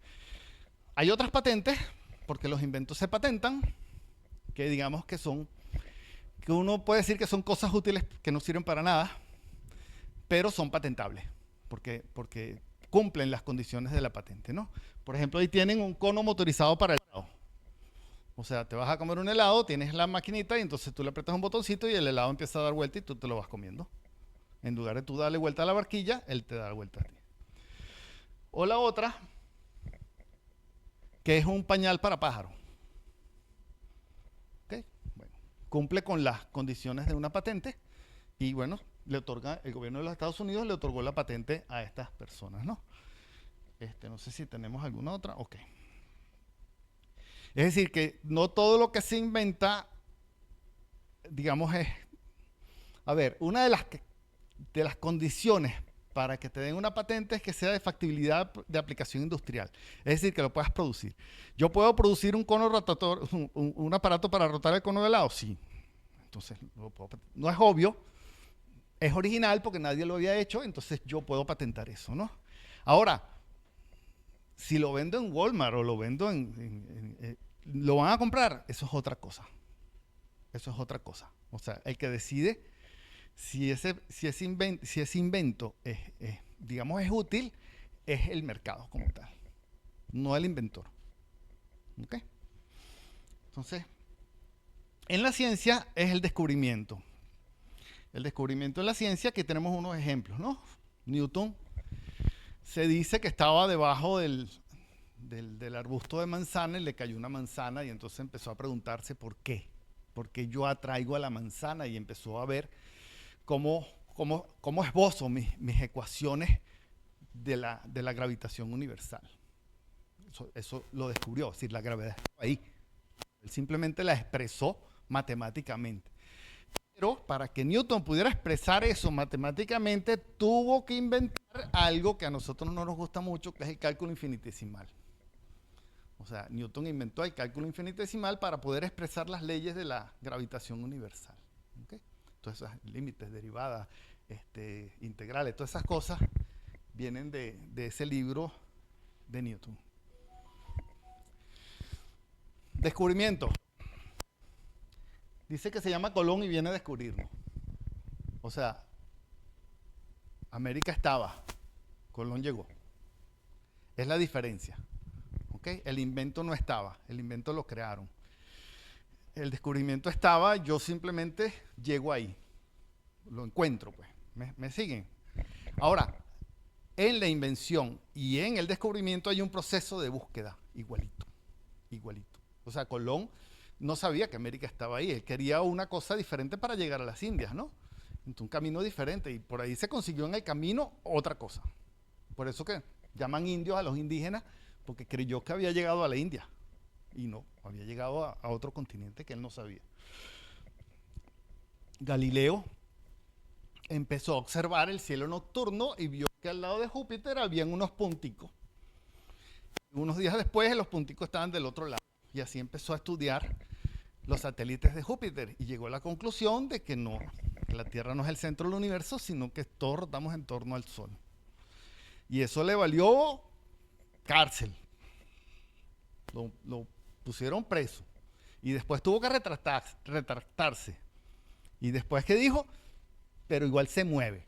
Hay otras patentes, porque los inventos se patentan, que digamos que uno puede decir que son cosas útiles que no sirven para nada, pero son patentables, porque cumplen las condiciones de la patente, ¿no? Por ejemplo, ahí tienen un cono motorizado para el helado. O sea, te vas a comer un helado, tienes la maquinita y entonces tú le aprietas un botoncito y el helado empieza a dar vuelta y tú te lo vas comiendo. En lugar de tú darle vuelta a la barquilla, él te da vuelta a ti. O la otra, que es un pañal para pájaros. ¿Okay? Bueno, cumple con las condiciones de una patente y bueno, el gobierno de los Estados Unidos le otorgó la patente a estas personas, ¿no? No sé si tenemos alguna otra. Ok. Es decir, que no todo lo que se inventa, digamos, a ver, una de las condiciones para que te den una patente es que sea de factibilidad de aplicación industrial. Es decir, que lo puedas producir. ¿Yo puedo producir un cono rotador, un aparato para rotar el cono de helado? Sí. Entonces, no es obvio, es original porque nadie lo había hecho, entonces yo puedo patentar eso, ¿no? Ahora, si lo vendo en Walmart o lo vendo ¿lo van a comprar? Eso es otra cosa. Eso es otra cosa. O sea, el que decide si ese invento digamos, es útil, es el mercado como tal, no el inventor. ¿Ok? Entonces, en la ciencia es el descubrimiento. El descubrimiento en la ciencia, que tenemos unos ejemplos, ¿no? Newton se dice que estaba debajo del arbusto de manzana y le cayó una manzana y entonces empezó a preguntarse por qué. ¿Por qué yo atraigo a la manzana? Y empezó a ver cómo esbozo mis ecuaciones de la gravitación universal. Eso lo descubrió, es decir, la gravedad estaba ahí. Él simplemente la expresó matemáticamente. Pero para que Newton pudiera expresar eso matemáticamente, tuvo que inventar algo que a nosotros no nos gusta mucho, que es el cálculo infinitesimal. O sea, Newton inventó el cálculo infinitesimal para poder expresar las leyes de la gravitación universal. ¿Okay? Todos esos límites, derivadas, integrales, todas esas cosas vienen de ese libro de Newton. Descubrimiento. Dice que se llama Colón y viene a descubrirnos. O sea, América estaba, Colón llegó. Es la diferencia. ¿Okay? El invento no estaba, el invento lo crearon. el descubrimiento estaba, yo simplemente llego ahí, lo encuentro, pues. ¿Me siguen? Ahora, en la invención y en el descubrimiento hay un proceso de búsqueda igualito, igualito. O sea, Colón no sabía que América estaba ahí, él quería una cosa diferente para llegar a las Indias, ¿no? Entonces, un camino diferente, y por ahí se consiguió en el camino otra cosa. Por eso que llaman indios a los indígenas, porque creyó que había llegado a la India, y no, había llegado a otro continente que él no sabía. Galileo empezó a observar el cielo nocturno y vio que al lado de Júpiter habían unos punticos. Unos días después los punticos estaban del otro lado, y así empezó a estudiar los satélites de Júpiter y llegó a la conclusión de que no, que la Tierra no es el centro del universo, sino que todos rotamos en torno al Sol. Y eso le valió cárcel. Lo pusieron preso. Y después tuvo que retractarse. Y después que dijo, pero igual se mueve.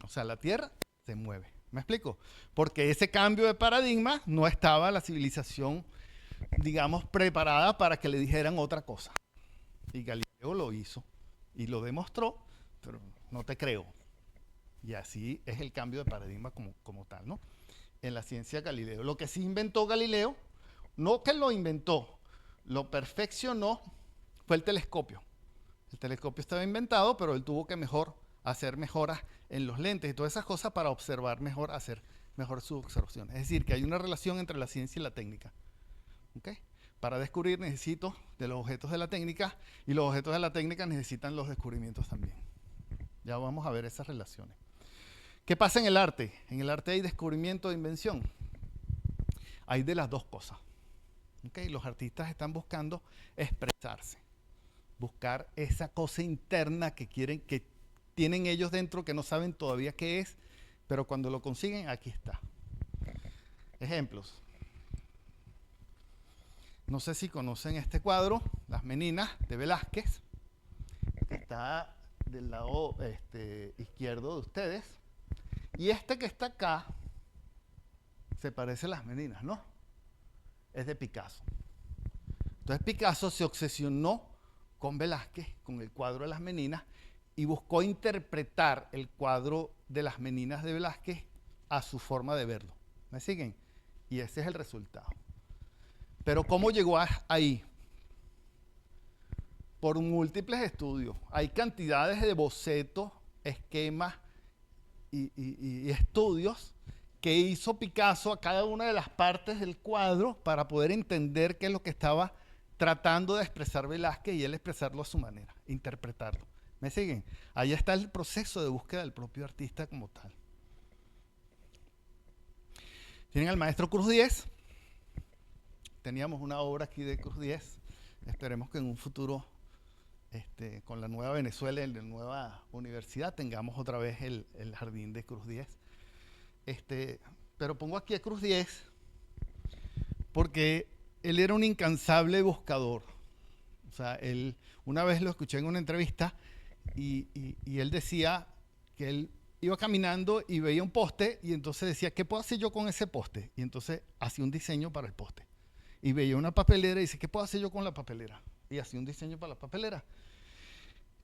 O sea, la Tierra se mueve. ¿Me explico? Porque ese cambio de paradigma no estaba la civilización, digamos, preparada para que le dijeran otra cosa. Y Galileo lo hizo y lo demostró, pero no te creo. Y así es el cambio de paradigma como tal, ¿no? En la ciencia Galileo. Lo que sí inventó Galileo, no que lo inventó, lo perfeccionó, fue el telescopio. El telescopio estaba inventado, pero él tuvo que hacer mejoras en los lentes y todas esas cosas para observar mejor, hacer mejor sus observaciones. Es decir, que hay una relación entre la ciencia y la técnica. ¿Okay? Para descubrir necesito de los objetos de la técnica, y los objetos de la técnica necesitan los descubrimientos también. Ya vamos a ver esas relaciones. ¿Qué pasa en el arte? En el arte hay descubrimiento e invención. Hay de las dos cosas. ¿Okay? Los artistas están buscando expresarse, buscar esa cosa interna que quieren, que tienen ellos dentro, que no saben todavía qué es, pero cuando lo consiguen, aquí está. Ejemplos. No sé si conocen este cuadro, Las Meninas, de Velázquez, que está del lado izquierdo de ustedes. Y este que está acá, se parece a Las Meninas, ¿no? Es de Picasso. Entonces Picasso se obsesionó con Velázquez, con el cuadro de Las Meninas, y buscó interpretar el cuadro de Las Meninas de Velázquez a su forma de verlo. ¿Me siguen? Y ese es el resultado. Pero ¿cómo llegó ahí? Por múltiples estudios. Hay cantidades de bocetos, esquemas y estudios que hizo Picasso a cada una de las partes del cuadro para poder entender qué es lo que estaba tratando de expresar Velázquez y él expresarlo a su manera, interpretarlo. ¿Me siguen? Ahí está el proceso de búsqueda del propio artista como tal. Tienen al maestro Cruz Diez. Teníamos una obra aquí de Cruz Diez. Esperemos que en un futuro, con la nueva Venezuela, en la nueva universidad, tengamos otra vez el jardín de Cruz Diez. Pero pongo aquí a Cruz Diez porque él era un incansable buscador. O sea, él, una vez lo escuché en una entrevista y él decía que él iba caminando y veía un poste y entonces decía, ¿qué puedo hacer yo con ese poste? Y entonces hacía un diseño para el poste. Y veía una papelera y dice, ¿qué puedo hacer yo con la papelera? Y hacía un diseño para la papelera.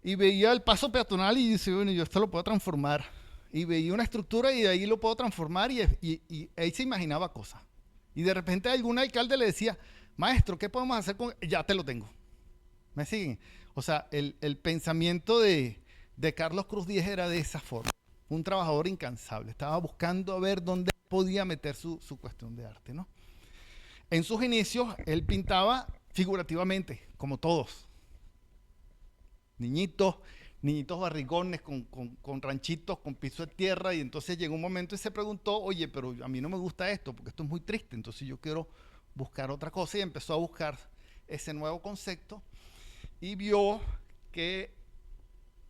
Y veía el paso peatonal y dice, bueno, yo esto lo puedo transformar. Y veía una estructura y de ahí lo puedo transformar y ahí se imaginaba cosas. Y de repente algún alcalde le decía, maestro, ¿qué podemos hacer con...? Ya te lo tengo. ¿Me siguen? O sea, el pensamiento de Carlos Cruz Diez era de esa forma. Un trabajador incansable. Estaba buscando a ver dónde podía meter su cuestión de arte, ¿no? En sus inicios, él pintaba figurativamente, como todos. Niñitos barrigones con ranchitos, con piso de tierra, y entonces llegó un momento y se preguntó, oye, pero a mí no me gusta esto, porque esto es muy triste, entonces yo quiero buscar otra cosa, y empezó a buscar ese nuevo concepto, y vio que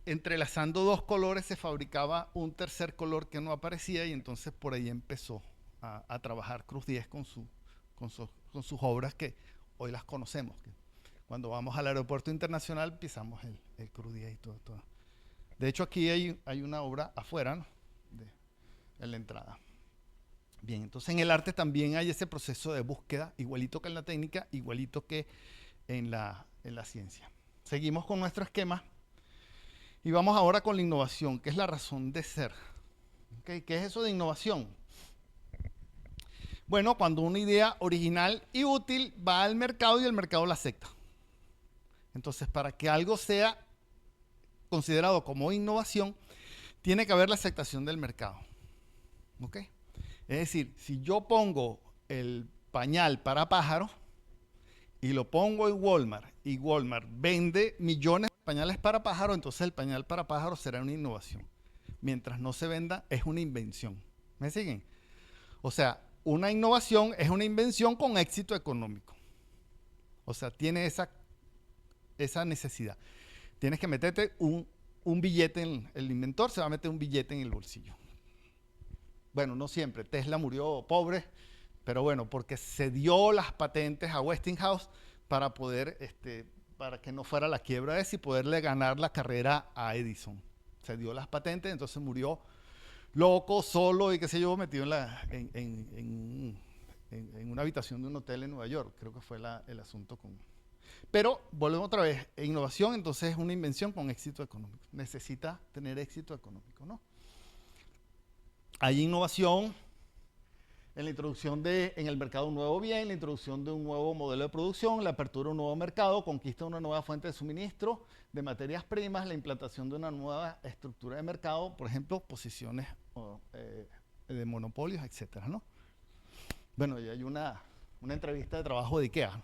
entrelazando dos colores se fabricaba un tercer color que no aparecía, y entonces por ahí empezó a trabajar Cruz Diez con sus obras que hoy las conocemos. Cuando vamos al aeropuerto internacional pisamos el Cruz Diez y todo. De hecho, aquí hay una obra afuera, ¿no? En la entrada. Bien, entonces en el arte también hay ese proceso de búsqueda, igualito que en la técnica, igualito que en la en la ciencia. Seguimos con nuestro esquema y vamos ahora con la innovación, que es la razón de ser. ¿Okay? ¿Qué es eso de innovación? Bueno, cuando una idea original y útil va al mercado y el mercado la acepta. Entonces, para que algo sea considerado como innovación, tiene que haber la aceptación del mercado. ¿Ok? Es decir, si yo pongo el pañal para pájaros y lo pongo en Walmart y Walmart vende millones de pañales para pájaros, entonces el pañal para pájaros será una innovación. Mientras no se venda, es una invención. ¿Me siguen? O sea, una innovación es una invención con éxito económico. O sea, tiene esa necesidad. Tienes que meterte un billete, el inventor se va a meter un billete en el bolsillo. Bueno, no siempre. Tesla murió pobre, pero bueno, porque se dio las patentes a Westinghouse para poder, para que no fuera la quiebra de ese y poderle ganar la carrera a Edison. Se dio las patentes, entonces murió loco, solo y qué sé yo, metido en una habitación de un hotel en Nueva York. Creo que fue el asunto con... Pero volvemos otra vez, innovación entonces es una invención con éxito económico. Necesita tener éxito económico, ¿no? Hay innovación en la introducción en el mercado de un nuevo bien, la introducción de un nuevo modelo de producción, la apertura de un nuevo mercado, conquista de una nueva fuente de suministro de materias primas, la implantación de una nueva estructura de mercado, por ejemplo, posiciones de monopolios, etcétera, ¿no? Bueno, ya hay una entrevista de trabajo de IKEA.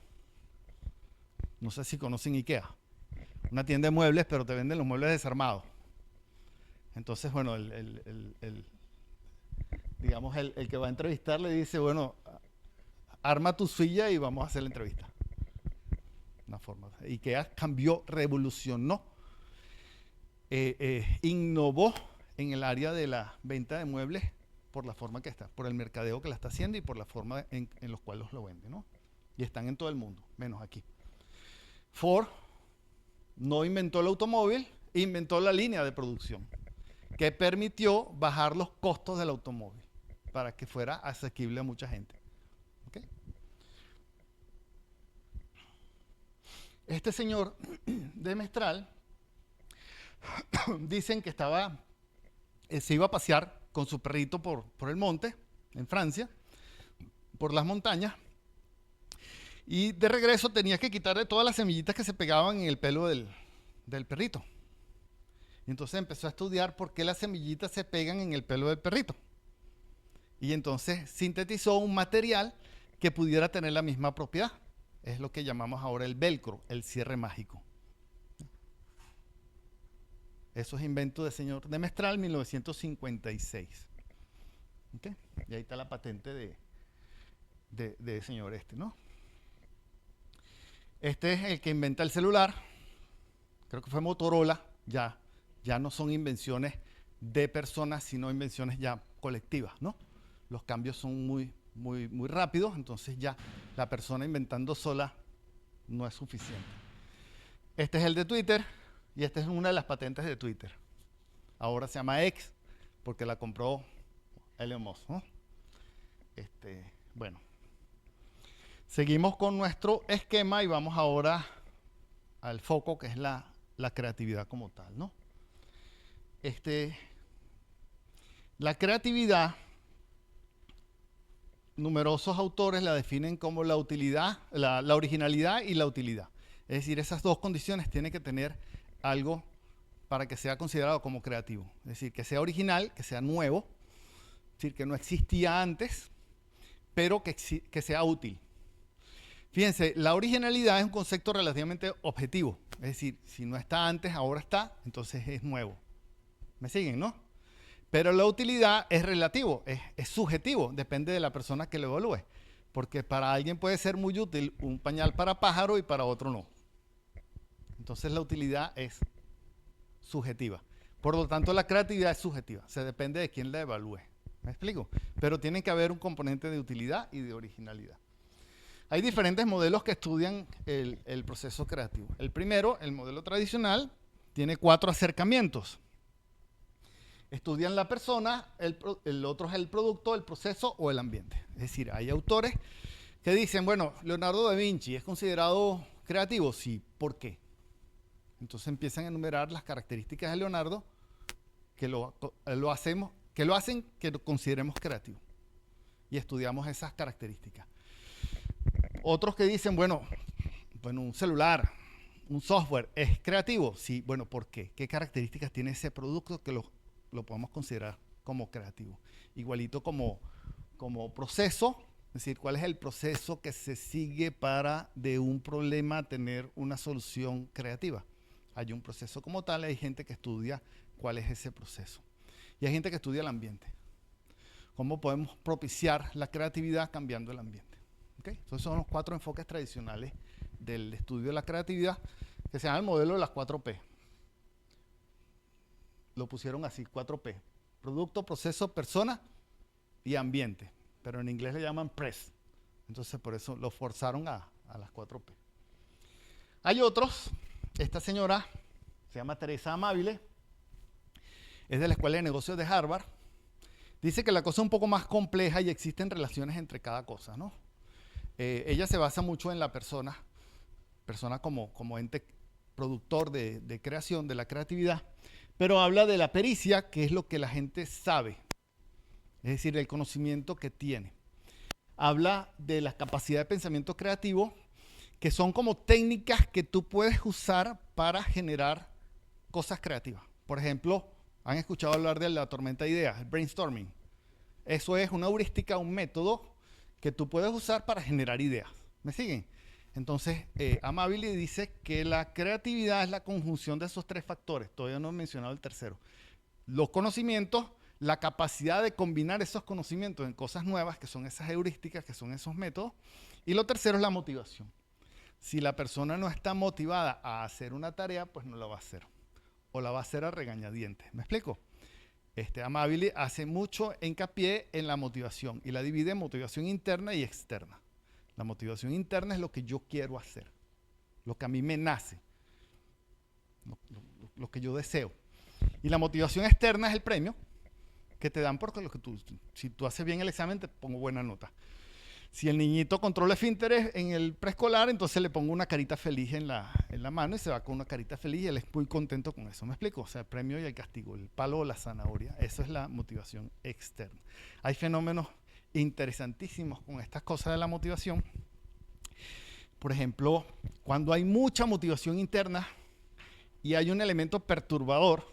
No sé si conocen IKEA. Una tienda de muebles, pero te venden los muebles desarmados. Entonces, bueno, digamos, el que va a entrevistar le dice, bueno, arma tu silla y vamos a hacer la entrevista. Una forma. IKEA cambió, revolucionó, innovó en el área de la venta de muebles por la forma que está, por el mercadeo que la está haciendo y por la forma en los cuales lo vende, ¿no? Y están en todo el mundo, menos aquí. Ford no inventó el automóvil, inventó la línea de producción que permitió bajar los costos del automóvil para que fuera asequible a mucha gente. ¿Okay? Este señor de Mestral dicen que se iba a pasear con su perrito por el monte en Francia, por las montañas, y de regreso tenía que quitarle todas las semillitas que se pegaban en el pelo del perrito. Y entonces empezó a estudiar por qué las semillitas se pegan en el pelo del perrito. Y entonces sintetizó un material que pudiera tener la misma propiedad. Es lo que llamamos ahora el velcro, el cierre mágico. Eso es invento del señor de Mestral, 1956. ¿Okay? Y ahí está la patente de señor ¿no? Este es el que inventa el celular. Creo que fue Motorola. Ya no son invenciones de personas, sino invenciones ya colectivas, ¿no? Los cambios son muy rápidos, entonces ya la persona inventando sola no es suficiente. Este es el de Twitter y esta es una de las patentes de Twitter. Ahora se llama X porque la compró Elon Musk, ¿no? Bueno. Seguimos con nuestro esquema y vamos ahora al foco que es la creatividad como tal, ¿no? La creatividad, numerosos autores la definen como la utilidad, la originalidad y la utilidad. Es decir, esas dos condiciones tienen que tener algo para que sea considerado como creativo. Es decir, que sea original, que sea nuevo, es decir, que no existía antes, pero que sea útil. Fíjense, la originalidad es un concepto relativamente objetivo. Es decir, si no está antes, ahora está, entonces es nuevo. ¿Me siguen, no? Pero la utilidad es relativo, es subjetivo, depende de la persona que lo evalúe. Porque para alguien puede ser muy útil un pañal para pájaro y para otro no. Entonces la utilidad es subjetiva. Por lo tanto, la creatividad es subjetiva. Se depende de quién la evalúe. ¿Me explico? Pero tiene que haber un componente de utilidad y de originalidad. Hay diferentes modelos que estudian el proceso creativo. El primero, el modelo tradicional, tiene 4 acercamientos. Estudian la persona, el otro es el producto, el proceso o el ambiente. Es decir, hay autores que dicen, bueno, Leonardo da Vinci es considerado creativo, sí, ¿por qué? Entonces empiezan a enumerar las características de Leonardo que lo hacen que lo consideremos creativo. Y estudiamos esas características. Otros que dicen, bueno, un celular, un software, ¿es creativo? Sí, bueno, ¿por qué? ¿Qué características tiene ese producto que lo podemos considerar como creativo? Igualito como proceso, es decir, ¿cuál es el proceso que se sigue para de un problema tener una solución creativa? Hay un proceso como tal, hay gente que estudia cuál es ese proceso. Y hay gente que estudia el ambiente. ¿Cómo podemos propiciar la creatividad cambiando el ambiente? ¿Okay? Esos son los 4 enfoques tradicionales del estudio de la creatividad, que se llama el modelo de las 4P. Lo pusieron así, 4P. Producto, proceso, persona y ambiente. Pero en inglés le llaman PRESS. Entonces por eso lo forzaron a las 4P. Hay otros. Esta señora se llama Teresa Amabile. Es de la Escuela de Negocios de Harvard. Dice que la cosa es un poco más compleja y existen relaciones entre cada cosa, ¿no? Ella se basa mucho en la persona como ente productor de creación, de la creatividad, pero habla de la pericia, que es lo que la gente sabe, es decir, el conocimiento que tiene. Habla de la capacidad de pensamiento creativo, que son como técnicas que tú puedes usar para generar cosas creativas. Por ejemplo, han escuchado hablar de la tormenta de ideas, el brainstorming. Eso es una heurística, un método que tú puedes usar para generar ideas. ¿Me siguen? Entonces, Amabile dice que la creatividad es la conjunción de esos 3 factores. Todavía no he mencionado el tercero. Los conocimientos, la capacidad de combinar esos conocimientos en cosas nuevas, que son esas heurísticas, que son esos métodos. Y lo tercero es la motivación. Si la persona no está motivada a hacer una tarea, pues no la va a hacer. O la va a hacer a regañadientes. ¿Me explico? Amabile hace mucho hincapié en la motivación y la divide en motivación interna y externa. La motivación interna es lo que yo quiero hacer, lo que a mí me nace, lo que yo deseo. Y la motivación externa es el premio que te dan porque si tú haces bien el examen te pongo buena nota. Si el niñito controla esfínteres en el preescolar, entonces le pongo una carita feliz en la mano y se va con una carita feliz y él es muy contento con eso. ¿Me explico? O sea, el premio y el castigo, el palo o la zanahoria. Eso es la motivación externa. Hay fenómenos interesantísimos con estas cosas de la motivación. Por ejemplo, cuando hay mucha motivación interna y hay un elemento perturbador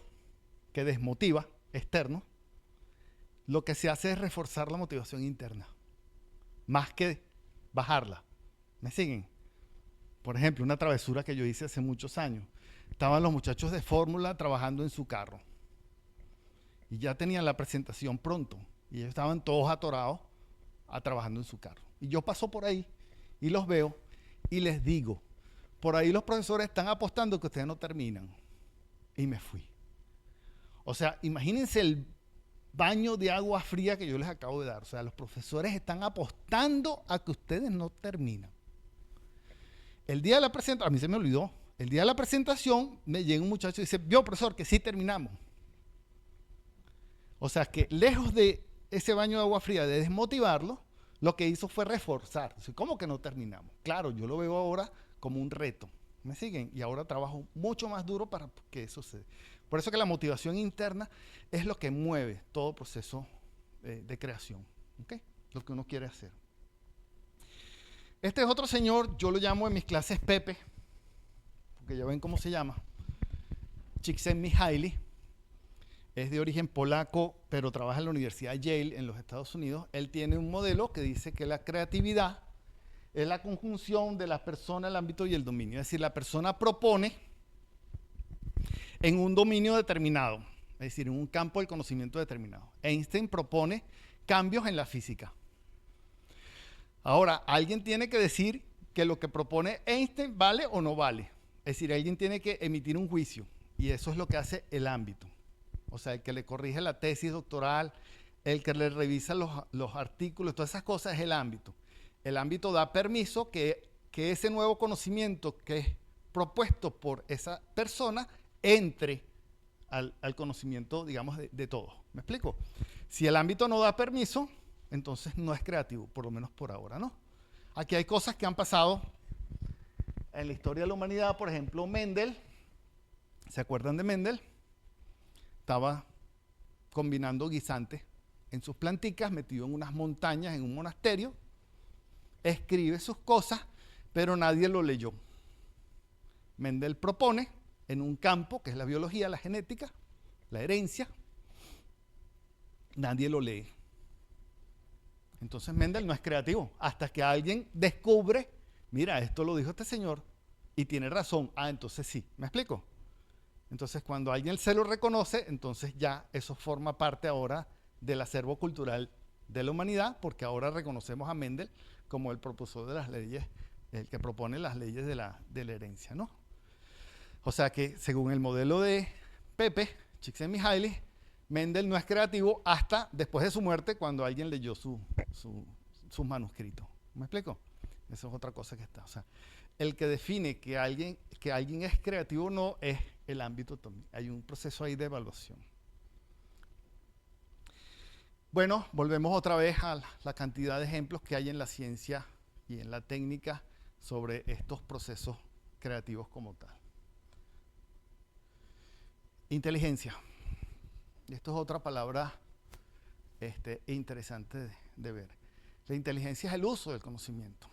que desmotiva, externo, lo que se hace es reforzar la motivación interna, más que bajarla. ¿Me siguen? Por ejemplo, una travesura que yo hice hace muchos años. Estaban los muchachos de Fórmula trabajando en su carro. Y ya tenían la presentación pronto. Y ellos estaban todos atorados trabajando en su carro. Y yo paso por ahí y los veo y les digo, por ahí los profesores están apostando que ustedes no terminan. Y me fui. O sea, imagínense el baño de agua fría que yo les acabo de dar. O sea, los profesores están apostando a que ustedes no terminan. El día de la presentación, a mí se me olvidó, el día de la presentación me llega un muchacho y dice, vio profesor, que sí terminamos. O sea, que lejos de ese baño de agua fría de desmotivarlo, lo que hizo fue reforzar. ¿Cómo que no terminamos? Claro, yo lo veo ahora como un reto. ¿Me siguen? Y ahora trabajo mucho más duro para que eso se dé. Por eso que la motivación interna es lo que mueve todo proceso de creación. ¿Okay? Lo que uno quiere hacer. Este es otro señor, yo lo llamo en mis clases Pepe, porque ya ven cómo se llama. Csikszentmihalyi. Es de origen polaco, pero trabaja en la Universidad Yale en los Estados Unidos. Él tiene un modelo que dice que la creatividad es la conjunción de la persona, el ámbito y el dominio. Es decir, la persona propone en un dominio determinado, es decir, en un campo del conocimiento determinado. Einstein propone cambios en la física. Ahora, alguien tiene que decir que lo que propone Einstein vale o no vale. Es decir, alguien tiene que emitir un juicio y eso es lo que hace el ámbito. O sea, el que le corrige la tesis doctoral, el que le revisa los artículos, todas esas cosas es el ámbito. El ámbito da permiso que ese nuevo conocimiento que es propuesto por esa persona entre al conocimiento, digamos, de todos. ¿Me explico? Si el ámbito no da permiso, entonces no es creativo, por lo menos por ahora, ¿no? Aquí hay cosas que han pasado en la historia de la humanidad, por ejemplo, Mendel, ¿se acuerdan de Mendel? Estaba combinando guisantes en sus planticas, metido en unas montañas, en un monasterio, escribe sus cosas, pero nadie lo leyó. Mendel propone en un campo, que es la biología, la genética, la herencia, nadie lo lee. Entonces Mendel no es creativo, hasta que alguien descubre, mira, esto lo dijo este señor y tiene razón. Ah, entonces sí, ¿me explico? Entonces cuando alguien se lo reconoce, entonces ya eso forma parte ahora del acervo cultural de la humanidad, porque ahora reconocemos a Mendel como el propulsor de las leyes, el que propone las leyes de la herencia, ¿no? O sea que según el modelo de Pepe Csikszentmihalyi, Mendel no es creativo hasta después de su muerte, cuando alguien leyó sus manuscritos. ¿Me explico? Eso es otra cosa que está. O sea, el que define que alguien es creativo o no es el ámbito también. Hay un proceso ahí de evaluación. Bueno, volvemos otra vez a la cantidad de ejemplos que hay en la ciencia y en la técnica sobre estos procesos creativos como tal. Inteligencia. Esto es otra palabra interesante de ver. La inteligencia es el uso del conocimiento.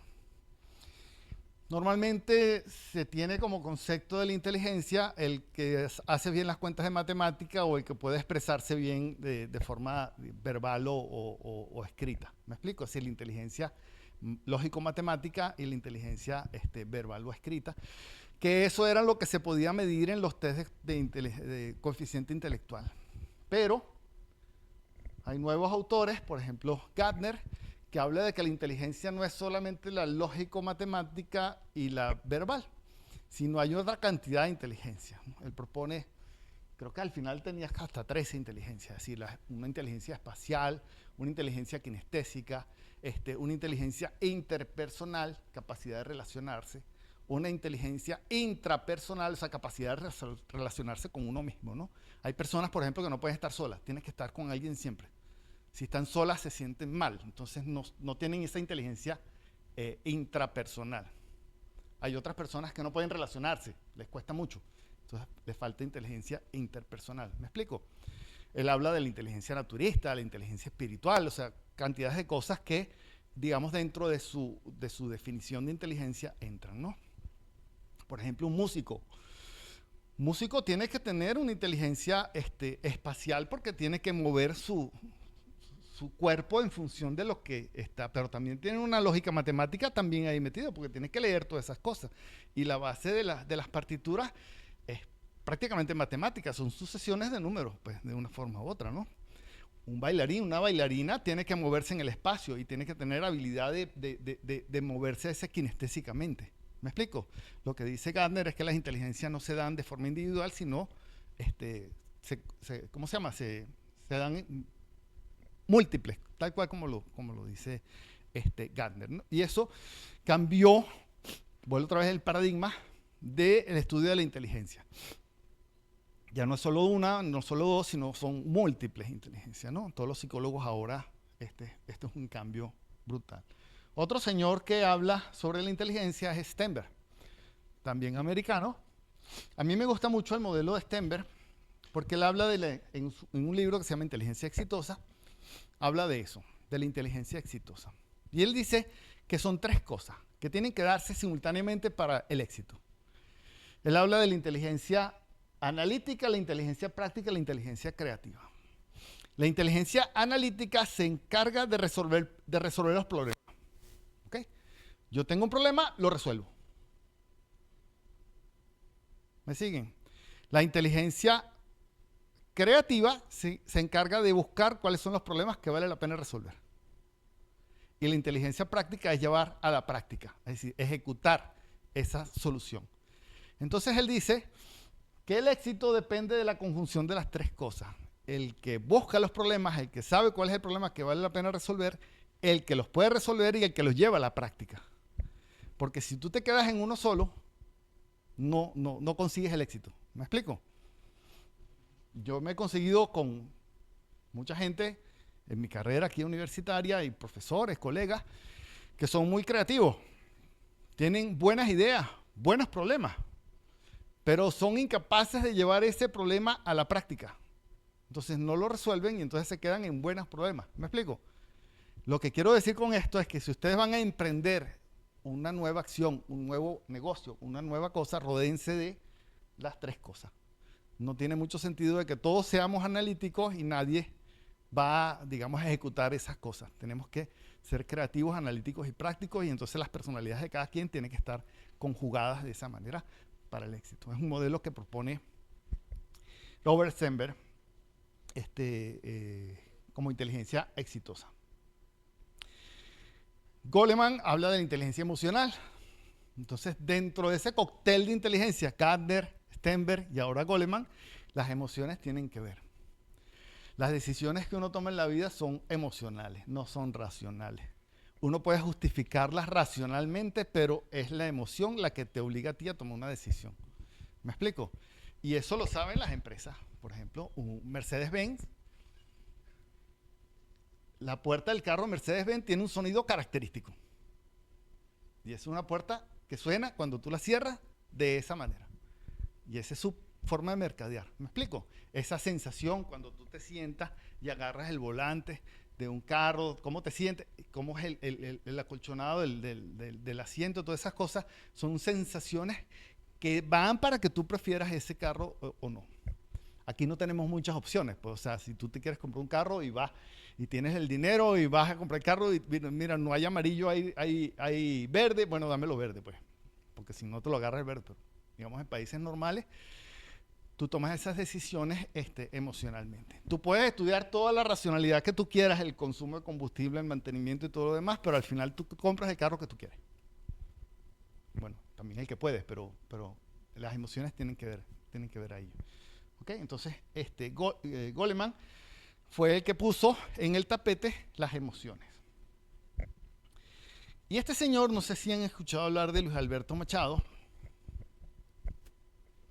Normalmente se tiene como concepto de la inteligencia el que hace bien las cuentas de matemática o el que puede expresarse bien de forma verbal o escrita. ¿Me explico? Es decir, la inteligencia lógico-matemática y la inteligencia verbal o escrita, que eso era lo que se podía medir en los test de coeficiente intelectual. Pero hay nuevos autores, por ejemplo, Gardner, que habla de que la inteligencia no es solamente la lógico-matemática y la verbal, sino hay otra cantidad de inteligencia. Él propone, creo que al final tenías hasta 13 inteligencias, es decir, una inteligencia espacial, una inteligencia kinestésica, una inteligencia interpersonal, capacidad de relacionarse, una inteligencia intrapersonal, esa capacidad de relacionarse con uno mismo, ¿no? Hay personas, por ejemplo, que no pueden estar solas, tienen que estar con alguien siempre. Si están solas se sienten mal, entonces no tienen esa inteligencia intrapersonal. Hay otras personas que no pueden relacionarse, les cuesta mucho, entonces les falta inteligencia interpersonal. ¿Me explico? Él habla de la inteligencia naturista, de la inteligencia espiritual, o sea, cantidades de cosas que, digamos, dentro de su definición de inteligencia entran, ¿no? Por ejemplo, un músico. Un músico tiene que tener una inteligencia espacial porque tiene que mover su cuerpo en función de lo que está, pero también tiene una lógica matemática también ahí metida, porque tiene que leer todas esas cosas. Y la base de las partituras es prácticamente matemática, son sucesiones de números, pues, de una forma u otra, ¿no? Un bailarín, una bailarina tiene que moverse en el espacio y tiene que tener habilidad de moverse kinestésicamente. ¿Me explico? Lo que dice Gardner es que las inteligencias no se dan de forma individual, sino, ¿cómo se llama? Se dan múltiples, tal cual como lo dice Gardner, ¿no? Y eso cambió, vuelve otra vez el paradigma del estudio de la inteligencia. Ya no es solo una, no solo dos, sino son múltiples inteligencias, ¿no? Todos los psicólogos ahora, esto es un cambio brutal. Otro señor que habla sobre la inteligencia es Stenberg, también americano. A mí me gusta mucho el modelo de Stenberg porque él habla en un libro que se llama Inteligencia Exitosa, habla de eso, de la inteligencia exitosa. Y él dice que son 3 cosas que tienen que darse simultáneamente para el éxito. Él habla de la inteligencia analítica, la inteligencia práctica y la inteligencia creativa. La inteligencia analítica se encarga de resolver los problemas. ¿Okay? Yo tengo un problema, lo resuelvo. ¿Me siguen? La inteligencia creativa se encarga de buscar cuáles son los problemas que vale la pena resolver. Y la inteligencia práctica es llevar a la práctica, es decir, ejecutar esa solución. Entonces él dice que el éxito depende de la conjunción de las 3 cosas. El que busca los problemas, el que sabe cuál es el problema que vale la pena resolver, el que los puede resolver y el que los lleva a la práctica. Porque si tú te quedas en uno solo, no consigues el éxito. ¿Me explico? Yo me he conseguido con mucha gente en mi carrera aquí universitaria y profesores, colegas, que son muy creativos. Tienen buenas ideas, buenos problemas, pero son incapaces de llevar ese problema a la práctica. Entonces no lo resuelven y entonces se quedan en buenos problemas. ¿Me explico? Lo que quiero decir con esto es que si ustedes van a emprender una nueva acción, un nuevo negocio, una nueva cosa, rodéense de las tres cosas. No tiene mucho sentido de que todos seamos analíticos y nadie va, digamos, a ejecutar esas cosas. Tenemos que ser creativos, analíticos y prácticos, y entonces las personalidades de cada quien tienen que estar conjugadas de esa manera para el éxito. Es un modelo que propone Robert Sember como inteligencia exitosa. Goleman habla de la inteligencia emocional. Entonces, dentro de ese cóctel de inteligencia, Gardner, Stenberg y ahora Goleman, las emociones tienen que ver. Las decisiones que uno toma en la vida son emocionales, no son racionales. Uno puede justificarlas racionalmente, pero es la emoción la que te obliga a ti a tomar una decisión. ¿Me explico? Y eso lo saben las empresas. Por ejemplo, un Mercedes-Benz. La puerta del carro Mercedes-Benz tiene un sonido característico. Y es una puerta que suena cuando tú la cierras de esa manera. Y esa es su forma de mercadear. ¿Me explico? Esa sensación cuando tú te sientas y agarras el volante de un carro, cómo te sientes, cómo es el acolchonado del asiento, todas esas cosas son sensaciones que van para que tú prefieras ese carro o no. Aquí no tenemos muchas opciones, pues, o sea, si tú te quieres comprar un carro y vas y tienes el dinero y vas a comprar el carro y mira, no hay amarillo, hay verde, bueno, dámelo verde, pues, porque si no te lo agarras el verde. Pero, digamos, en países normales, tú tomas esas decisiones emocionalmente. Tú puedes estudiar toda la racionalidad que tú quieras, el consumo de combustible, el mantenimiento y todo lo demás, pero al final tú compras el carro que tú quieres. Bueno, también el que puedes, pero las emociones tienen que ver ahí. ¿Okay? Entonces, Goleman fue el que puso en el tapete las emociones. Y este señor, no sé si han escuchado hablar de Luis Alberto Machado.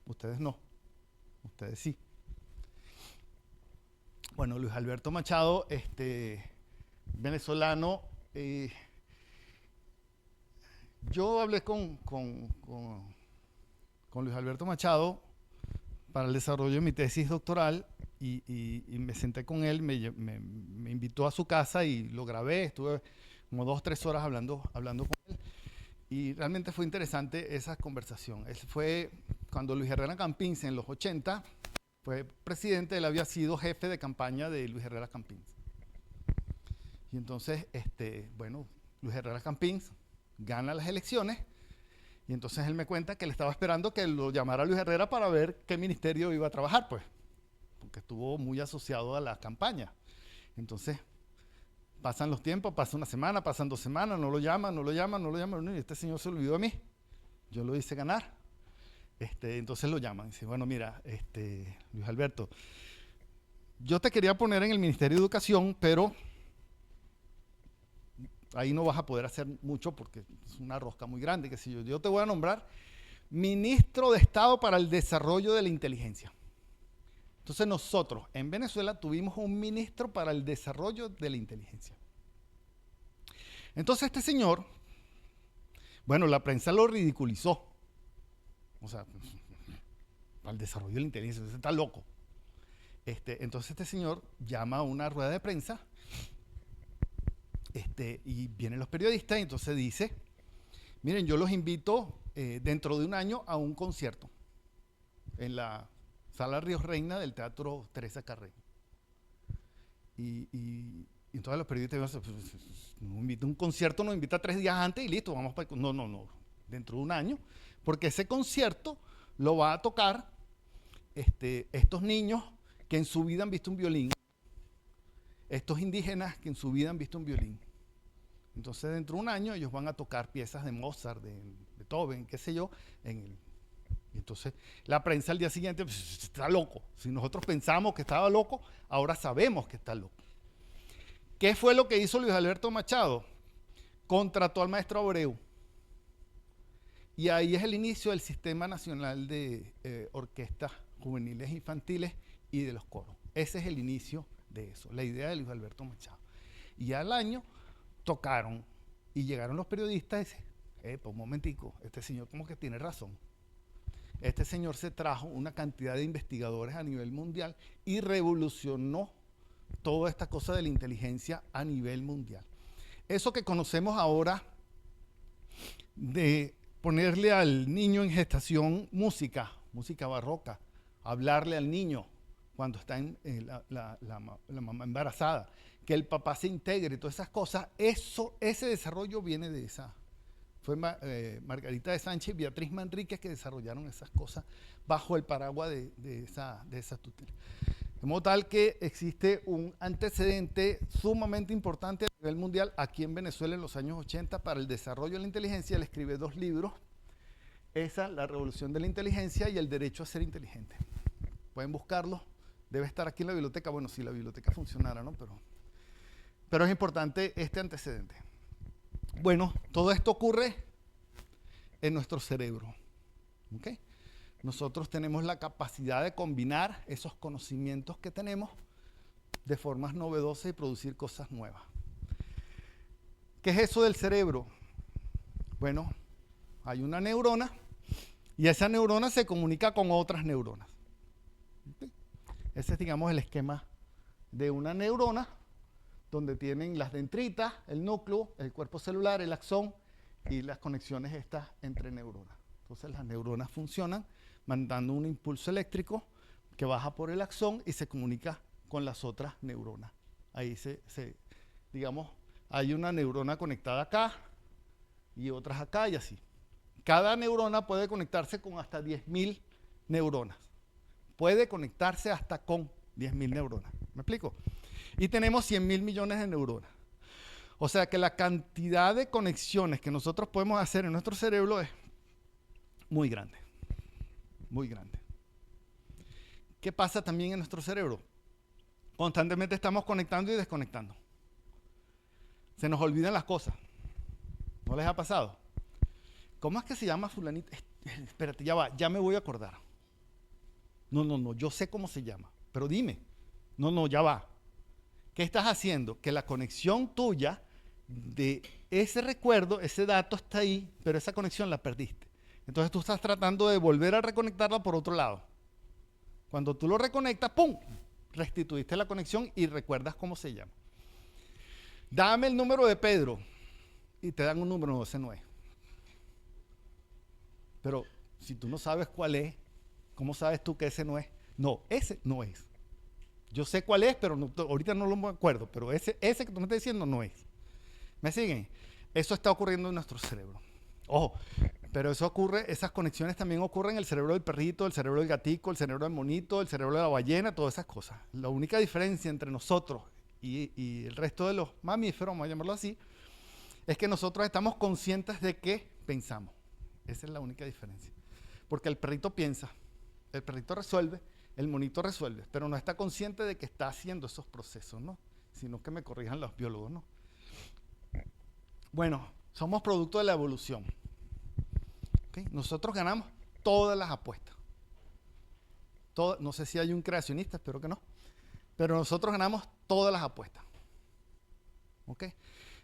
Ustedes no, ustedes sí. Bueno, Luis Alberto Machado, venezolano. Yo hablé con Luis Alberto Machado para el desarrollo de mi tesis doctoral y me senté con él, me invitó a su casa y lo grabé, estuve como 2 o 3 horas hablando con él y realmente fue interesante esa conversación. Él fue cuando Luis Herrera Campins en los 80 fue presidente, él había sido jefe de campaña de Luis Herrera Campins. Y entonces, bueno, Luis Herrera Campins gana las elecciones. Y entonces él me cuenta que él estaba esperando que lo llamara Luis Herrera para ver qué ministerio iba a trabajar, pues, porque estuvo muy asociado a la campaña. Entonces, pasan los tiempos, pasa una semana, pasan 2 semanas, no lo llaman, y este señor se olvidó de mí. Yo lo hice ganar. Entonces lo llaman y dice, bueno, mira, Luis Alberto, yo te quería poner en el Ministerio de Educación, pero ahí no vas a poder hacer mucho porque es una rosca muy grande, que si yo te voy a nombrar ministro de Estado para el Desarrollo de la Inteligencia. Entonces nosotros en Venezuela tuvimos un ministro para el desarrollo de la inteligencia. Entonces este señor, bueno, la prensa lo ridiculizó. O sea, para el desarrollo de la inteligencia, está loco. Entonces este señor llama a una rueda de prensa y vienen los periodistas y entonces dice, miren, yo los invito dentro de un año a un concierto en la Sala Ríos Reina del Teatro Teresa Carreño. Y entonces los periodistas dicen, no invita un concierto, nos invita 3 días antes y listo, vamos para el... No, dentro de un año, porque ese concierto lo va a tocar estos niños que en su vida han visto un violín, estos indígenas que en su vida han visto un violín. Entonces dentro de un año ellos van a tocar piezas de Mozart, de Beethoven, qué sé yo, y entonces la prensa al día siguiente pues, está loco. Si nosotros pensamos que estaba loco, ahora sabemos que está loco. ¿Qué fue lo que hizo Luis Alberto Machado? Contrató al maestro Abreu. Y ahí es el inicio del Sistema Nacional de Orquestas Juveniles e Infantiles y de los coros. Ese es el inicio de eso, la idea de Luis Alberto Machado. Y al año tocaron y llegaron los periodistas Un momentico, este señor como que tiene razón. Este señor se trajo una cantidad de investigadores a nivel mundial y revolucionó toda esta cosa de la inteligencia a nivel mundial. Eso que conocemos ahora de ponerle al niño en gestación música barroca, hablarle al niño cuando está la mamá embarazada, que el papá se integre, todas esas cosas, ese desarrollo viene de esa. Fue Margarita de Sánchez y Beatriz Manríquez que desarrollaron esas cosas bajo el paraguas de esa tutela. De modo tal que existe un antecedente sumamente importante a nivel mundial aquí en Venezuela en los años 80 para el desarrollo de la inteligencia. Él escribe 2 libros, La revolución de la inteligencia y El derecho a ser inteligente. Pueden buscarlo, debe estar aquí en la biblioteca, bueno, si la biblioteca funcionara, ¿no? Pero es importante este antecedente. Bueno, todo esto ocurre en nuestro cerebro, ¿ok? Nosotros tenemos la capacidad de combinar esos conocimientos que tenemos de formas novedosas y producir cosas nuevas. ¿Qué es eso del cerebro? Bueno, hay una neurona y esa neurona se comunica con otras neuronas. ¿Okay? Ese es, digamos, el esquema de una neurona, donde tienen las dendritas, el núcleo, el cuerpo celular, el axón y las conexiones estas entre neuronas. Entonces las neuronas funcionan mandando un impulso eléctrico que baja por el axón y se comunica con las otras neuronas. Ahí digamos, hay una neurona conectada acá y otras acá y así. Cada neurona puede conectarse con hasta 10.000 neuronas. Puede conectarse hasta con 10.000 neuronas. ¿Me explico? Y tenemos 100.000 millones de neuronas. O sea que la cantidad de conexiones que nosotros podemos hacer en nuestro cerebro es muy grande. Muy grande. ¿Qué pasa también en nuestro cerebro? Constantemente estamos conectando y desconectando. Se nos olvidan las cosas. ¿No les ha pasado? ¿Cómo es que se llama fulanito? Espérate, ya me voy a acordar. No, yo sé cómo se llama, pero dime. No, ya va. ¿Qué estás haciendo? Que la conexión tuya de ese recuerdo, ese dato está ahí, pero esa conexión la perdiste. Entonces tú estás tratando de volver a reconectarla por otro lado. Cuando tú lo reconectas, ¡pum!, restituiste la conexión y recuerdas cómo se llama. Dame el número de Pedro y te dan un número, no, ese no es. Pero si tú no sabes cuál es, ¿cómo sabes tú que ese no es? No, ese no es. Yo sé cuál es, pero ahorita no lo acuerdo, pero ese que tú me estás diciendo no es. ¿Me siguen? Eso está ocurriendo en nuestro cerebro. Ojo, pero eso ocurre, esas conexiones también ocurren en el cerebro del perrito, el cerebro del gatico, el cerebro del monito, el cerebro de la ballena, todas esas cosas. La única diferencia entre nosotros y el resto de los mamíferos, vamos a llamarlo así, es que nosotros estamos conscientes de que pensamos. Esa es la única diferencia. Porque el perrito piensa, el perrito resuelve, el monito resuelve, pero no está consciente de que está haciendo esos procesos, ¿no? Sino que me corrijan los biólogos, ¿no? Bueno, somos producto de la evolución. ¿Okay? Nosotros ganamos todas las apuestas. No sé si hay un creacionista, espero que no. Pero nosotros ganamos todas las apuestas. ¿Okay?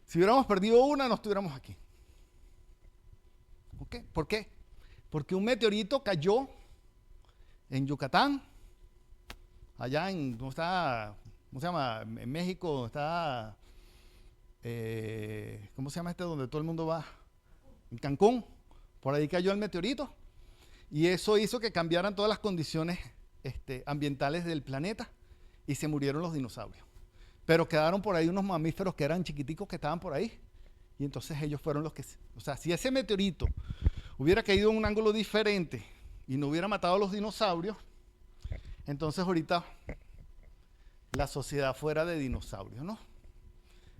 Si hubiéramos perdido una, no estuviéramos aquí. ¿Okay? ¿Por qué? Porque un meteorito cayó en Yucatán, allá en, ¿cómo se llama? En México está, ¿cómo se llama donde todo el mundo va? En Cancún. Por ahí cayó el meteorito y eso hizo que cambiaran todas las condiciones ambientales del planeta y se murieron los dinosaurios. Pero quedaron por ahí unos mamíferos que eran chiquiticos que estaban por ahí y entonces ellos fueron los que... O sea, si ese meteorito hubiera caído en un ángulo diferente y no hubiera matado a los dinosaurios, entonces ahorita la sociedad fuera de dinosaurios, ¿no?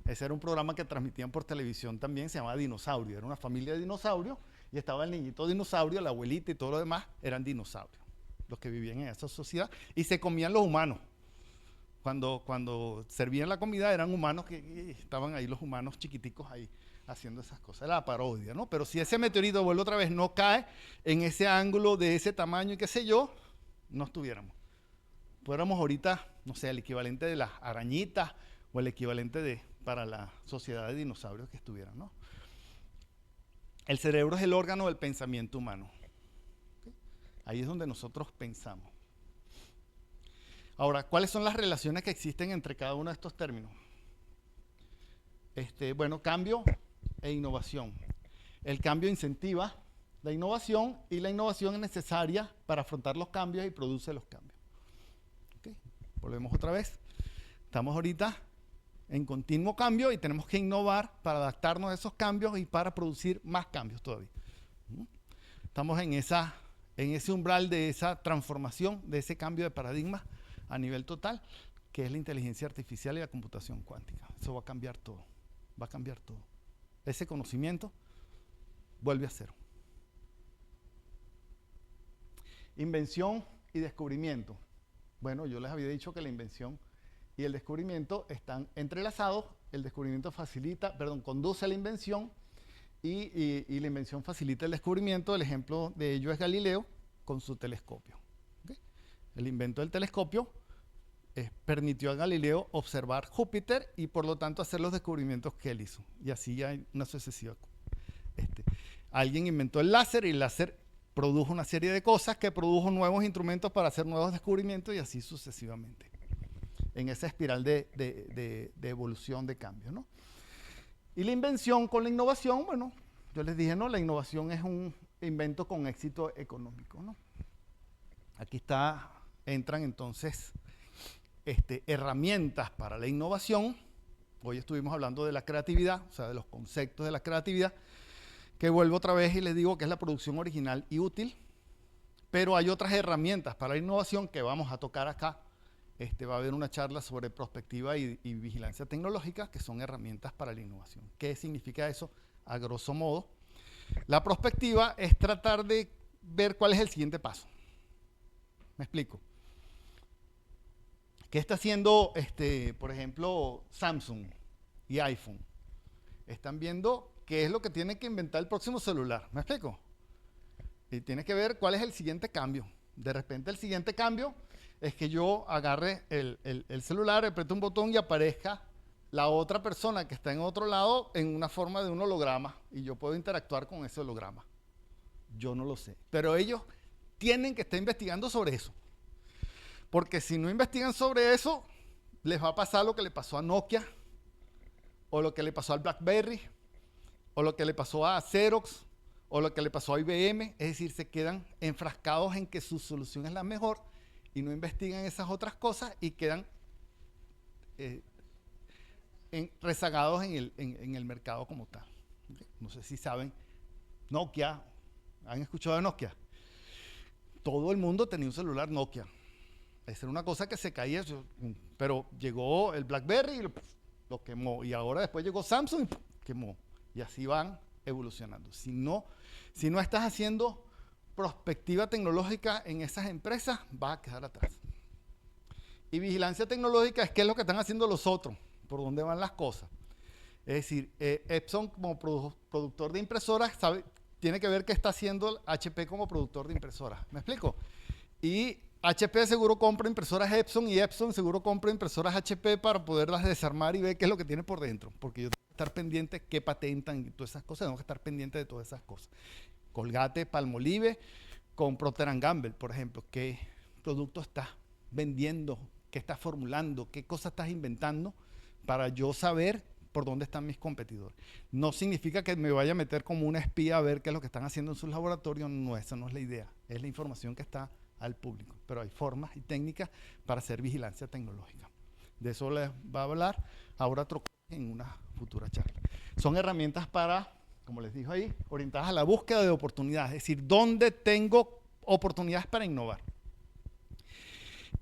Ese era un programa que transmitían por televisión también, se llamaba Dinosaurio. Era una familia de dinosaurios y estaba el niñito dinosaurio, la abuelita y todo lo demás eran dinosaurios, los que vivían en esa sociedad y se comían los humanos. Cuando servían la comida eran humanos que estaban ahí los humanos chiquiticos ahí haciendo esas cosas. Era la parodia, ¿no? Pero si ese meteorito vuelve otra vez, no cae en ese ángulo de ese tamaño y qué sé yo, no estuviéramos. Fuéramos ahorita, no sé, el equivalente de las arañitas o el equivalente para la sociedad de dinosaurios que estuvieran, ¿no? El cerebro es el órgano del pensamiento humano. ¿Okay? Ahí es donde nosotros pensamos. Ahora, ¿cuáles son las relaciones que existen entre cada uno de estos términos? Bueno, cambio e innovación. El cambio incentiva la innovación y la innovación es necesaria para afrontar los cambios y produce los cambios. ¿Okay? Volvemos otra vez. Estamos ahorita en continuo cambio y tenemos que innovar para adaptarnos a esos cambios y para producir más cambios todavía. Estamos en ese umbral de esa transformación, de ese cambio de paradigma a nivel total, que es la inteligencia artificial y la computación cuántica. Eso va a cambiar todo, va a cambiar todo. Ese conocimiento vuelve a cero. Invención y descubrimiento. Bueno, yo les había dicho que la invención y el descubrimiento están entrelazados. El descubrimiento conduce a la invención y la invención facilita el descubrimiento. El ejemplo de ello es Galileo con su telescopio. ¿Okay? El invento del telescopio permitió a Galileo observar Júpiter y por lo tanto hacer los descubrimientos que él hizo. Y así hay una sucesiva. Alguien inventó el láser y el láser produjo una serie de cosas que produjo nuevos instrumentos para hacer nuevos descubrimientos y así sucesivamente. En esa espiral de evolución, de cambio, ¿no? Y la invención con la innovación, bueno, yo les dije, ¿no? La innovación es un invento con éxito económico, ¿no? Aquí entran entonces herramientas para la innovación. Hoy estuvimos hablando de la creatividad, o sea, de los conceptos de la creatividad, que vuelvo otra vez y les digo que es la producción original y útil, pero hay otras herramientas para la innovación que vamos a tocar acá. Va a haber una charla sobre prospectiva y vigilancia tecnológica, que son herramientas para la innovación. ¿Qué significa eso? A grosso modo, la prospectiva es tratar de ver cuál es el siguiente paso. ¿Me explico? ¿Qué está haciendo, por ejemplo, Samsung y iPhone? Están viendo qué es lo que tiene que inventar el próximo celular. ¿Me explico? Y tiene que ver cuál es el siguiente cambio. De repente el siguiente cambio es que yo agarre el celular, apriete un botón y aparezca la otra persona que está en otro lado en una forma de un holograma y yo puedo interactuar con ese holograma. Yo no lo sé. Pero ellos tienen que estar investigando sobre eso. Porque si no investigan sobre eso, les va a pasar lo que le pasó a Nokia, o lo que le pasó al BlackBerry, o lo que le pasó a Xerox, o lo que le pasó a IBM. Es decir, se quedan enfrascados en que su solución es la mejor y no investigan esas otras cosas y quedan rezagados en el mercado como tal. ¿Okay? No sé si saben, Nokia, ¿han escuchado de Nokia? Todo el mundo tenía un celular Nokia. Esa era una cosa que se caía, pero llegó el BlackBerry y lo quemó. Y ahora después llegó Samsung y quemó. Y así van evolucionando. Si no estás haciendo prospectiva tecnológica en esas empresas, vas a quedar atrás. Y vigilancia tecnológica es qué es lo que están haciendo los otros, por dónde van las cosas. Es decir, Epson como productor de impresoras tiene que ver qué está haciendo HP como productor de impresoras. ¿Me explico? Y HP seguro compra impresoras Epson y Epson seguro compra impresoras HP para poderlas desarmar y ver qué es lo que tiene por dentro. Porque yo tengo que estar pendiente qué patentan y todas esas cosas. Tengo que estar pendiente de todas esas cosas. Colgate, Palmolive, con Procter & Gamble, por ejemplo. ¿Qué producto estás vendiendo? ¿Qué estás formulando? ¿Qué cosas estás inventando? Para yo saber por dónde están mis competidores. No significa que me vaya a meter como una espía a ver qué es lo que están haciendo en sus laboratorios. No, esa no es la idea. Es la información que está al público. Pero hay formas y técnicas para hacer vigilancia tecnológica. De eso les va a hablar ahora en una futura charla. Son herramientas para, como les dijo ahí, orientadas a la búsqueda de oportunidades. Es decir, ¿dónde tengo oportunidades para innovar?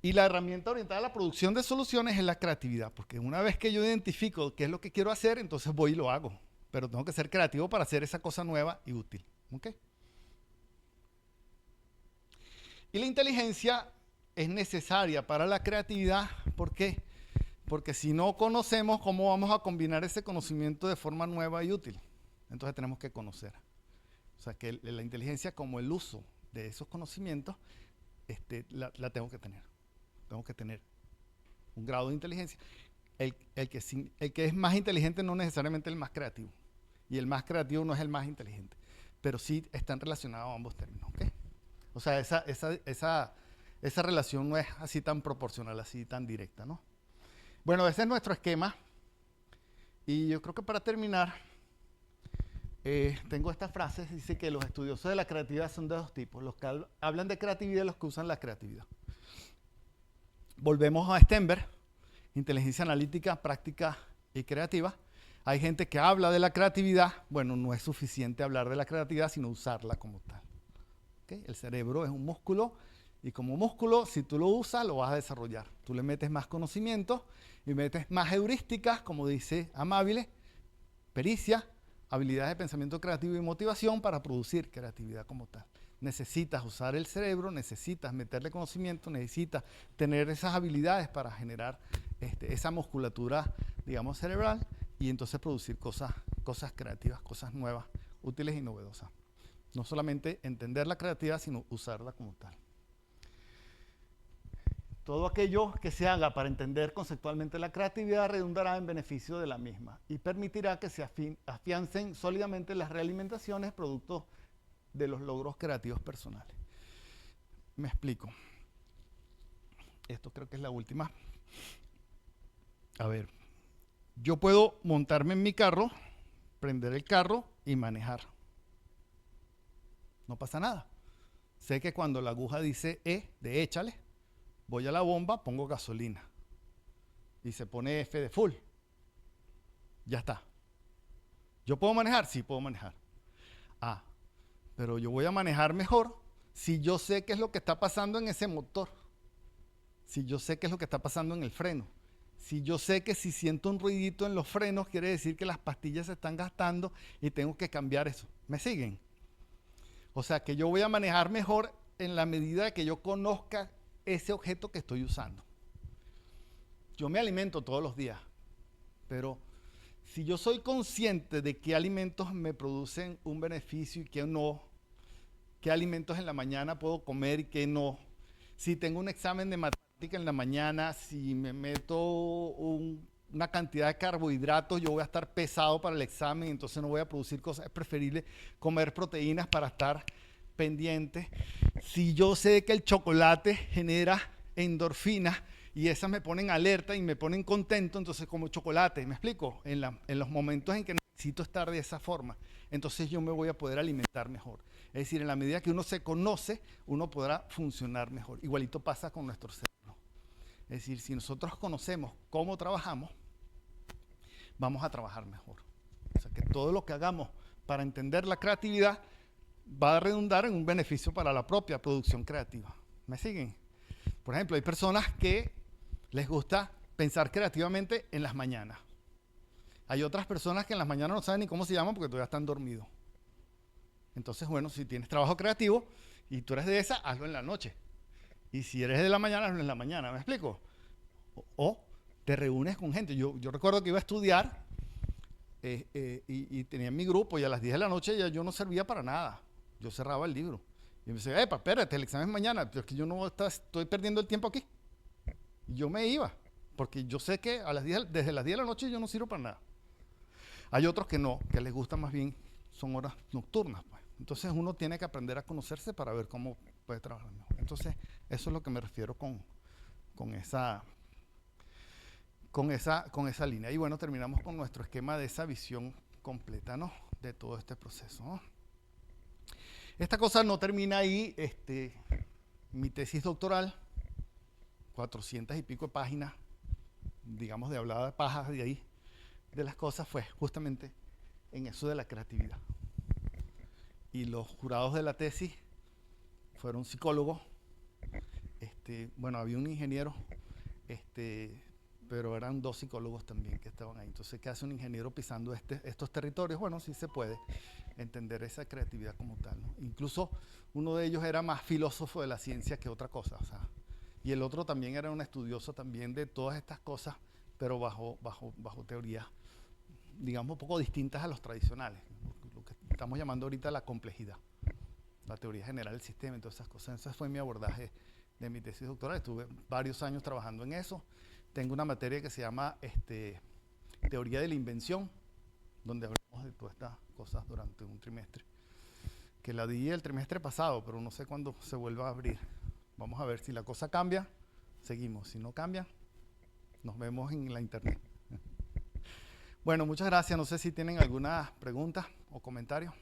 Y la herramienta orientada a la producción de soluciones es la creatividad, porque una vez que yo identifico qué es lo que quiero hacer, entonces voy y lo hago. Pero tengo que ser creativo para hacer esa cosa nueva y útil. ¿Okay? Y la inteligencia es necesaria para la creatividad. ¿Por qué? Porque si no conocemos, ¿cómo vamos a combinar ese conocimiento de forma nueva y útil? Entonces tenemos que conocer. O sea, que la inteligencia como el uso de esos conocimientos la tengo que tener. Tengo que tener un grado de inteligencia. El que es más inteligente no necesariamente es el más creativo. Y el más creativo no es el más inteligente. pero sí están relacionados ambos términos, ¿ok? O sea, esa relación no es así tan proporcional, así tan directa, ¿no? Bueno, ese es nuestro esquema. Y yo creo que para terminar, tengo esta frase, dice que los estudiosos de la creatividad son de dos tipos, los que hablan de creatividad y los que usan la creatividad. Volvemos a Stenberg, inteligencia analítica, práctica y creativa. Hay gente que habla de la creatividad, bueno, no es suficiente hablar de la creatividad, sino usarla como tal. ¿Okay? El cerebro es un músculo y como músculo, si tú lo usas, lo vas a desarrollar. Tú le metes más conocimiento y metes más heurísticas, como dice Amabile, pericia, habilidades de pensamiento creativo y motivación para producir creatividad como tal. Necesitas usar el cerebro, necesitas meterle conocimiento, necesitas tener esas habilidades para generar esa musculatura, digamos, cerebral y entonces producir cosas creativas, cosas nuevas, útiles y novedosas. No solamente entender la creatividad, sino usarla como tal. Todo aquello que se haga para entender conceptualmente la creatividad redundará en beneficio de la misma y permitirá que se afiancen sólidamente las realimentaciones producto de los logros creativos personales. Me explico. Esto creo que es la última. A ver, yo puedo montarme en mi carro, prender el carro y manejar. No pasa nada. Sé que cuando la aguja dice de échale, voy a la bomba, pongo gasolina y se pone F de full. Ya está. ¿Yo puedo manejar? Sí, puedo manejar. Pero yo voy a manejar mejor si yo sé qué es lo que está pasando en ese motor. Si yo sé qué es lo que está pasando en el freno. Si yo sé que si siento un ruidito en los frenos, quiere decir que las pastillas se están gastando y tengo que cambiar eso. ¿Me siguen? O sea, que yo voy a manejar mejor en la medida de que yo conozca ese objeto que estoy usando. Yo me alimento todos los días, pero si yo soy consciente de qué alimentos me producen un beneficio y qué no, qué alimentos en la mañana puedo comer y qué no, si tengo un examen de matemática en la mañana, si me meto una cantidad de carbohidratos, yo voy a estar pesado para el examen, entonces no voy a producir cosas, es preferible comer proteínas para estar pendiente. Si yo sé que el chocolate genera endorfinas y esas me ponen alerta y me ponen contento, entonces como chocolate, ¿me explico? En los momentos en que necesito estar de esa forma, entonces yo me voy a poder alimentar mejor. Es decir, en la medida que uno se conoce, uno podrá funcionar mejor. Igualito pasa con nuestro cerebro. Es decir, si nosotros conocemos cómo trabajamos, vamos a trabajar mejor. O sea, que todo lo que hagamos para entender la creatividad va a redundar en un beneficio para la propia producción creativa. ¿Me siguen? Por ejemplo, hay personas que les gusta pensar creativamente en las mañanas. Hay otras personas que en las mañanas no saben ni cómo se llaman porque todavía están dormidos. Entonces, bueno, si tienes trabajo creativo y tú eres de esa, hazlo en la noche. Y si eres de la mañana, hazlo en la mañana. ¿Me explico? O te reúnes con gente. Yo recuerdo que iba a estudiar y tenía mi grupo y a las 10 de la noche ya yo no servía para nada. Yo cerraba el libro. Y me decía, espérate, el examen es mañana, pero es que yo no estoy perdiendo el tiempo aquí. Y yo me iba, porque yo sé que desde las 10 de la noche yo no sirvo para nada. Hay otros que no, que les gusta más bien, son horas nocturnas. Pues. Entonces uno tiene que aprender a conocerse para ver cómo puede trabajar mejor. Entonces eso es lo que me refiero con esa línea. Y bueno, terminamos con nuestro esquema de esa visión completa, ¿no? De todo este proceso, ¿no? Esta cosa no termina ahí. Mi tesis doctoral, 400 y pico de páginas, digamos, de hablada de pajas de ahí, de las cosas, fue justamente en eso de la creatividad. Y los jurados de la tesis fueron psicólogos. Bueno, había un ingeniero, pero eran 2 psicólogos también que estaban ahí. Entonces, ¿qué hace un ingeniero pisando estos territorios? Bueno, sí se puede entender esa creatividad como tal, ¿no? Incluso uno de ellos era más filósofo de la ciencia que otra cosa, o sea, y el otro también era un estudioso también de todas estas cosas, pero bajo teorías, digamos, un poco distintas a los tradicionales, lo que estamos llamando ahorita la complejidad, la teoría general del sistema y todas esas cosas. Ese fue mi abordaje de mi tesis doctoral. Estuve varios años trabajando en eso. Tengo una materia que se llama teoría de la invención, donde hablamos de todas estas cosas durante un trimestre. que la di el trimestre pasado, pero no sé cuándo se vuelva a abrir. Vamos a ver si la cosa cambia, seguimos. Si no cambia, nos vemos en la internet. Bueno, muchas gracias. No sé si tienen alguna pregunta o comentario.